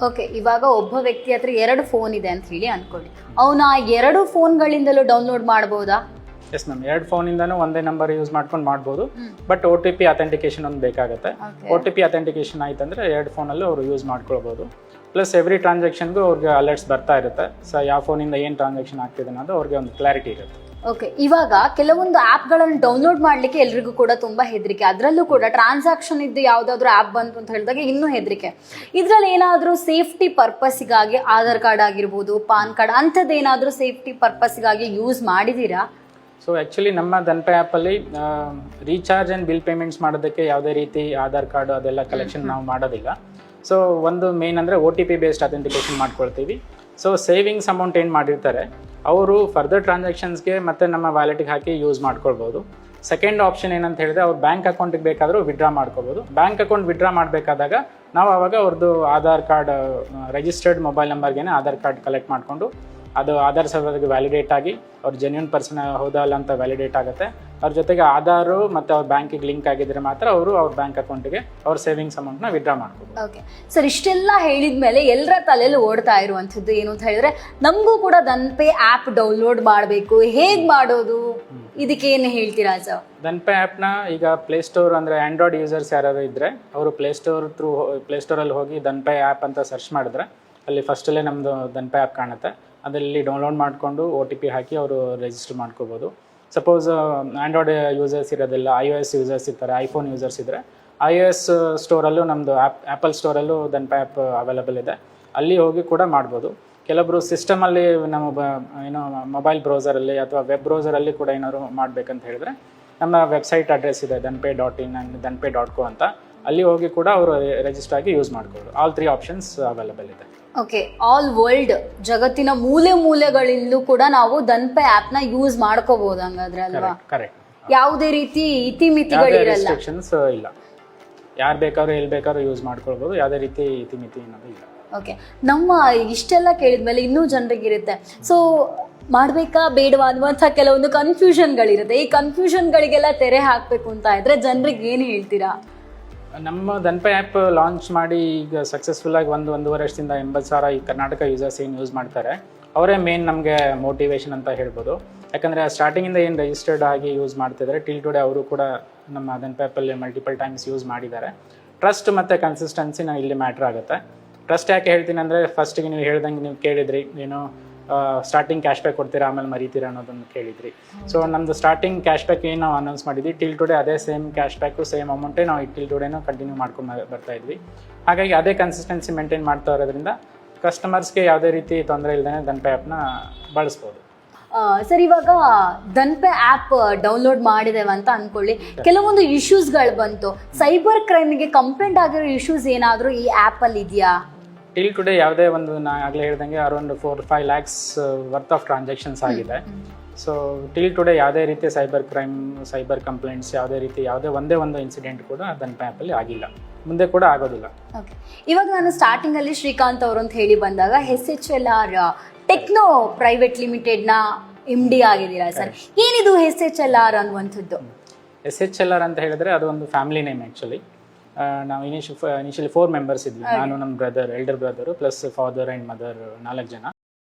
A: ಓಕೆ, ಇವಾಗ ಒಬ್ಬ ವ್ಯಕ್ತಿ ಹತ್ರ 2 ಫೋನ್ ಇದೆ ಅಂತ ಹೇಳಿ ಅನ್ಕೊಳ್ಳಿ, ಅವನ 2 ಫೋನ್ಗಳಿಂದಲೂ ಡೌನ್ಲೋಡ್ ಮಾಡ್ಬೋದಾ?
B: ಎಸ್ ಮ್ಯಾಮ್, 2 ಫೋನಿಂದನೂ ಒಂದೇ ನಂಬರ್ ಯೂಸ್ ಮಾಡ್ಕೊಂಡು ಮಾಡ್ಬೋದು. ಬಟ್ OTP ಅಥೆಂಟಿಕೇಶನ್ ಒಂದು ಬೇಕಾಗುತ್ತೆ. OTP ಅಥೆಂಟಿಕೇಶನ್ ಆಯ್ತಂದ್ರೆ 2 ಫೋನಲ್ಲೂ ಅವರು ಯೂಸ್ ಮಾಡ್ಕೊಳ್ಬೋದು. ಪ್ಲಸ್ ಎವ್ರಿ ಟ್ರಾನ್ಸಾಕ್ಷನ್ಗೂ ಅವ್ರಿಗೆ ಅಲರ್ಟ್ಸ್ ಬರ್ತಾ ಇರುತ್ತೆ. ಸೊ ಯಾವ ಫೋನಿಂದ ಏನು ಟ್ರಾನ್ಸಾಕ್ಷನ್ ಆಗ್ತಿದೆ ಅನ್ನೋದು ಅವ್ರಿಗೆ ಒಂದು ಕ್ಲಾರಿಟಿ ಇರುತ್ತೆ.
A: ಓಕೆ, ಇವಾಗ ಕೆಲವೊಂದು ಆ್ಯಪ್ಗಳನ್ನು ಡೌನ್ಲೋಡ್ ಮಾಡಲಿಕ್ಕೆ ಎಲ್ರಿಗೂ ಕೂಡ ತುಂಬ ಹೆದರಿಕೆ, ಅದರಲ್ಲೂ ಕೂಡ ಟ್ರಾನ್ಸಾಕ್ಷನ್ ಇದ್ದು ಯಾವುದಾದ್ರೂ ಆ್ಯಪ್ ಬಂತು ಅಂತ ಹೇಳಿದಾಗ ಇನ್ನೂ ಹೆದರಿಕೆ. ಇದರಲ್ಲಿ ಏನಾದರೂ ಸೇಫ್ಟಿ ಪರ್ಪಸ್ಸಿಗಾಗಿ ಆಧಾರ್ ಕಾರ್ಡ್ ಆಗಿರ್ಬೋದು, ಪಾನ್ ಕಾರ್ಡ್ ಅಂಥದ್ದು ಏನಾದರೂ ಸೇಫ್ಟಿ ಪರ್ಪಸ್ಸಿಗಾಗಿ ಯೂಸ್ ಮಾಡಿದ್ದೀರಾ?
B: ಸೊ ಆ್ಯಕ್ಚುಲಿ ನಮ್ಮ ದನ್ಪೆ ಆ್ಯಪಲ್ಲಿ ರೀಚಾರ್ಜ್ ಆ್ಯಂಡ್ ಬಿಲ್ ಪೇಮೆಂಟ್ಸ್ ಮಾಡೋದಕ್ಕೆ ಯಾವುದೇ ರೀತಿ ಆಧಾರ್ ಕಾರ್ಡು ಅದೆಲ್ಲ ಕಲೆಕ್ಷನ್ ನಾವು ಮಾಡೋದಿಲ್ಲ. ಸೊ ಒಂದು ಮೇನ್ ಅಂದರೆ OTP ಬೇಸ್ಡ್ ಅಥೆಂಟಿಕೇಶನ್ ಮಾಡ್ಕೊಳ್ತೀವಿ. ಸೊ ಸೇವಿಂಗ್ಸ್ ಅಮೌಂಟ್ ಏನು ಮಾಡಿರ್ತಾರೆ ಅವರು ಫರ್ದರ್ ಟ್ರಾನ್ಸಾಕ್ಷನ್ಸ್ಗೆ ಮತ್ತು ನಮ್ಮ ವ್ಯಾಲೆಟಿಗೆ ಹಾಕಿ ಯೂಸ್ ಮಾಡ್ಕೊಳ್ಬೋದು. ಸೆಕೆಂಡ್ ಆಪ್ಷನ್ ಏನಂತ ಹೇಳಿದ್ರೆ ಅವ್ರ ಬ್ಯಾಂಕ್ ಅಕೌಂಟಿಗೆ ಬೇಕಾದರೂ ವಿಡ್ರಾ ಮಾಡ್ಕೋಬೋದು. ಬ್ಯಾಂಕ್ ಅಕೌಂಟ್ ವಿಡ್ರಾ ಮಾಡಬೇಕಾದಾಗ ನಾವು ಆವಾಗ ಅವ್ರದ್ದು ಆಧಾರ್ ಕಾರ್ಡ್, ರಿಜಿಸ್ಟರ್ಡ್ ಮೊಬೈಲ್ ನಂಬರ್ಗೆ ಆಧಾರ್ ಕಾರ್ಡ್ ಕಲೆಕ್ಟ್ ಮಾಡಿಕೊಂಡು ಅದು ಆಧಾರ್ ಸರ್ವರ್ಗೆ ವ್ಯಾಲಿಡೇಟ್ ಆಗಿ ಅವ್ರು ಜೆನ್ಯೂನ್ ಪರ್ಸನ್ ಹೌದಾ ಅಲ್ಲ ಅಂತ ವ್ಯಾಲಿಡೇಟ್ ಆಗುತ್ತೆ. ಅವ್ರ ಜೊತೆಗೆ ಆಧಾರು ಮತ್ತು ಅವ್ರ ಬ್ಯಾಂಕಿಗೆ ಲಿಂಕ್ ಆಗಿದ್ರೆ ಮಾತ್ರ ಅವರು ಅವ್ರ ಬ್ಯಾಂಕ್ ಅಕೌಂಟಿಗೆ ಅವ್ರ ಸೇವಿಂಗ್ಸ್ ಅಮೌಂಟ್ನ ವಿಡ್ರಾ ಮಾಡ್ಬೋದು.
A: ಓಕೆ ಸರ್, ಇಷ್ಟೆಲ್ಲ ಹೇಳಿದ ಮೇಲೆ ಎಲ್ಲರ ತಲೆಯಲ್ಲಿ ಓಡ್ತಾ ಇರುವಂಥದ್ದು ಏನು ಅಂತ ಹೇಳಿದ್ರೆ ನಮಗೂ ಕೂಡ ದನ್ಪೆ ಆ್ಯಪ್ ಡೌನ್ಲೋಡ್ ಮಾಡಬೇಕು, ಹೇಗೆ ಮಾಡೋದು, ಇದಕ್ಕೆ ಏನು ಹೇಳ್ತೀರಾ ಸರ್?
B: ದನ್ಪೆ ಆ್ಯಪ್ನ ಈಗ ಪ್ಲೇಸ್ಟೋರ್ ಅಂದರೆ ಆ್ಯಂಡ್ರಾಯ್ಡ್ ಯೂಸರ್ಸ್ ಯಾರು ಇದ್ದರೆ ಅವರು ಪ್ಲೇಸ್ಟೋರಲ್ಲಿ ಹೋಗಿ ದನ್ಪೆ ಆ್ಯಪ್ ಅಂತ ಸರ್ಚ್ ಮಾಡಿದ್ರೆ ಅಲ್ಲಿ ಫಸ್ಟಲ್ಲೇ ನಮ್ಮದು ದನ್ಪೆ ಆ್ಯಪ್ ಕಾಣುತ್ತೆ. ಅದರಲ್ಲಿ ಡೌನ್ಲೋಡ್ ಮಾಡಿಕೊಂಡು OTP ಹಾಕಿ ಅವರು ರಿಜಿಸ್ಟರ್ ಮಾಡ್ಕೋಬೋದು. ಸಪೋಸ್ ಆ್ಯಂಡ್ರಾಯ್ಡ್ ಯೂಸರ್ಸ್ ಇರೋದಿಲ್ಲ, iOS ಯೂಸರ್ಸ್ ಇರ್ತಾರೆ, ಐಫೋನ್ ಯೂಸರ್ಸ್ ಇದ್ದರೆ iOS ಸ್ಟೋರಲ್ಲೂ ನಮ್ಮದು ಆ್ಯಪಲ್ ಸ್ಟೋರಲ್ಲೂ ದನ್ಪೆ ಆ್ಯಪ್ ಅವೈಲಬಲ್ ಇದೆ, ಅಲ್ಲಿ ಹೋಗಿ ಕೂಡ ಮಾಡ್ಬೋದು. ಕೆಲವೊಬ್ಬರು ಸಿಸ್ಟಮಲ್ಲಿ ನಮ್ಮ ಏನೋ ಮೊಬೈಲ್ ಬ್ರೌಸರಲ್ಲಿ ಅಥವಾ ವೆಬ್ ಬ್ರೌಸರಲ್ಲಿ ಕೂಡ ಏನಾದ್ರು ಮಾಡಬೇಕಂತ ಹೇಳಿದ್ರೆ ನಮ್ಮ ವೆಬ್ಸೈಟ್ ಅಡ್ರೆಸ್ ಇದೆ danpe.in and danpe.co ಅಂತ, ಅಲ್ಲಿ ಹೋಗಿ ಕೂಡ ಅವರು ರಿಜಿಸ್ಟರ್ ಆಗಿ ಯೂಸ್ ಮಾಡ್ಬೋದು. ಆಲ್ 3 ಆಪ್ಷನ್ಸ್ ಅವೈಲಬಲ್ ಇದೆ.
A: ಓಕೆ, ಆಲ್ ವರ್ಲ್ಡ್ ಜಗತ್ತಿನ ಮೂಲೆಗಳಿಂದಲೂ ಕೂಡ ನಾವು ದನ್ಪೆ ಆ್ಯಪ್ನ ಯೂಸ್ ಮಾಡ್ಕೋಬಹುದು ಹಂಗಾದ್ರೆ ಅಲ್ವಾ?
B: ಕರೆಕ್ಟ್.
A: ಯಾವುದೇ ರೀತಿ ಇತಿಮಿತಿಗಳಿರಲ್ಲ,
B: ರೆಸ್ಟ್ರಿಕ್ಷನ್ಸ್ ಇಲ್ಲ, ಯಾರು ಬೇಕಾದ್ರೂ ಎಲ್ಲಿ ಬೇಕಾದ್ರೂ ಯೂಸ್ ಮಾಡ್ಕೊಳ್ಬೋದು, ಯಾವುದೇ ರೀತಿ ಇತಿಮಿತಿ ಅನ್ನೋದು ಇಲ್ಲ.
A: ಓಕೆ, ನಮ್ಮ ಇಷ್ಟೆಲ್ಲ ಕೇಳಿದ್ಮೇಲೆ ಇನ್ನೂ ಜನರಿಗಿರುತ್ತೆ ಸೊ ಮಾಡಬೇಕಾ ಬೇಡವಾ ಅನ್ನುವಂಥ ಕೆಲವೊಂದು ಕನ್ಫ್ಯೂಷನ್ಗಳಿರುತ್ತೆ. ಈ ಕನ್ಫ್ಯೂಷನ್ಗಳಿಗೆಲ್ಲ ತೆರೆ ಹಾಕಬೇಕು ಅಂತ ಇದ್ರೆ ಜನರಿಗೆ ಏನು ಹೇಳ್ತೀರಾ?
B: ನಮ್ಮ ದನ್ಪೆ ಆ್ಯಪ್ ಲಾಂಚ್ ಮಾಡಿ ಈಗ ಸಕ್ಸಸ್ಫುಲ್ಲಾಗಿ 1-1.5 ವರ್ಷದಿಂದ 80,000 ಈ ಕರ್ನಾಟಕ ಯೂಸರ್ಸ್ ಏನು ಯೂಸ್ ಮಾಡ್ತಾರೆ ಅವರೇ ಮೇನ್ ನಮಗೆ ಮೋಟಿವೇಶನ್ ಅಂತ ಹೇಳ್ಬೋದು. ಯಾಕಂದರೆ ಸ್ಟಾರ್ಟಿಂಗಿಂದ ಏನು ರಿಜಿಸ್ಟರ್ಡ್ ಆಗಿ ಯೂಸ್ ಮಾಡ್ತಿದ್ದಾರೆ ಟಿಲ್ ಟುಡೇ ಅವರು ಕೂಡ ನಮ್ಮ ದನ್ಪೆ ಆ್ಯಪಲ್ಲಿ ಮಲ್ಟಿಪಲ್ ಟೈಮ್ಸ್ ಯೂಸ್ ಮಾಡಿದ್ದಾರೆ. ಟ್ರಸ್ಟ್ ಮತ್ತು ಕನ್ಸಿಸ್ಟೆನ್ಸಿನ ಇಲ್ಲಿ ಮ್ಯಾಟ್ರ್ ಆಗುತ್ತೆ. ಟ್ರಸ್ಟ್ ಯಾಕೆ ಹೇಳ್ತೀನಿ ಅಂದರೆ ಫಸ್ಟಿಗೆ ನೀವು ಹೇಳ್ದಂಗೆ ನೀವು ಕೇಳಿದ್ರಿ, ಏನು ಸ್ಟಾರ್ಟಿಂಗ್ ಕ್ಯಾಶ್ ಬ್ಯಾಕ್ ಕೊಡ್ತೀರಾ ಆಮೇಲೆ ಮರಿತೀರಾ ಅನ್ನೋದನ್ನು ಕೇಳಿದ್ರಿ. ಸೊ ನಮ್ಮದು ಸ್ಟಾರ್ಟಿಂಗ್ ಕ್ಯಾಶ್ ಬ್ಯಾಕ್ ಏನು ನಾವು ಅನೌನ್ಸ್ ಮಾಡಿದ್ವಿ ಟಿಲ್ ಟುಡೇ ಅದೇ ಸೇಮ್ ಕ್ಯಾಶ್ ಬ್ಯಾಕು ಸೇಮ್ ಅಮೌಂಟೇ ನಾವು ಟಿಲ್ ಟುಡೇನೂ ಕಂಟಿನ್ಯೂ ಮಾಡ್ಕೊಂಡು ಬರ್ತಾ ಇದ್ವಿ. ಹಾಗಾಗಿ ಅದೇ ಕನ್ಸಿಸ್ಟೆನ್ಸಿ ಮೇಂಟೈನ್ ಮಾಡ್ತಾ ಇರೋದ್ರಿಂದ ಕಸ್ಟಮರ್ಸ್ಗೆ ಯಾವುದೇ ರೀತಿ ತೊಂದರೆ ಇಲ್ಲದೇ ದನ್ಪೆ ಆ್ಯಪ್ನ ಬಳಸ್ಬೋದು.
A: ಸರ್, ಇವಾಗ ದನ್ಪೆ ಆ್ಯಪ್ ಡೌನ್ಲೋಡ್ ಮಾಡಿದೇವೆ ಅಂತ ಅಂದ್ಕೊಳ್ಳಿ, ಕೆಲವೊಂದು ಇಶ್ಯೂಸ್ಗಳು ಬಂತು, ಸೈಬರ್ ಕ್ರೈಮಿಗೆ ಕಂಪ್ಲೇಂಟ್ ಆಗಿರೋ ಇಶ್ಯೂಸ್ ಏನಾದರೂ ಈ ಆ್ಯಪಲ್ಲಿ ಇದೆಯಾ?
B: ಟಿಲ್ ಟುಡೇ ಯಾವುದೇ ಒಂದು ನಾನು ಆಗಲೇ ಹೇಳ್ದಂಗೆ around 4-5 lakhs worth of transactions ಆಗಿದೆ. ಸೊ ಟಿಲ್ ಟುಡೇ ಯಾವುದೇ ರೀತಿ ಸೈಬರ್ ಕ್ರೈಮ್, ಸೈಬರ್ ಕಂಪ್ಲೇಂಟ್ಸ್ ಯಾವುದೇ ಒಂದೇ ಒಂದು ಇನ್ಸಿಡೆಂಟ್ ಕೂಡ ದನ್ಪೆ ಆ್ಯಪಲ್ಲಿ ಆಗಿಲ್ಲ, ಮುಂದೆ ಕೂಡ ಆಗೋದಿಲ್ಲ.
A: ಓಕೆ, ಇವಾಗ ನಾನು ಸ್ಟಾರ್ಟಿಂಗಲ್ಲಿ ಶ್ರೀಕಾಂತ್ ಅವರು ಅಂತ ಹೇಳಿ ಬಂದಾಗ SHLR ಟೆಕ್ನೋ ಪ್ರೈವೇಟ್ ಲಿಮಿಟೆಡ್ನ MD ಆಗಿದ್ದೀರಾ ಸರ್. ಏನಿದು SHLR ಅನ್ನುವಂಥದ್ದು?
B: SHLR ಅಂತ ಹೇಳಿದ್ರೆ ಅದು ಒಂದು ಫ್ಯಾಮಿಲಿ ನೇಮ್ ಆ್ಯಕ್ಚುಲಿ. ನಾವು ಇನಿಷಿಯಲಿ 4 ಮೆಂಬರ್ಸ್ ಇದ್ವಿ. ನಾನು, ನಮ್ಮ elder brother plus father and mother 4 ಜನ.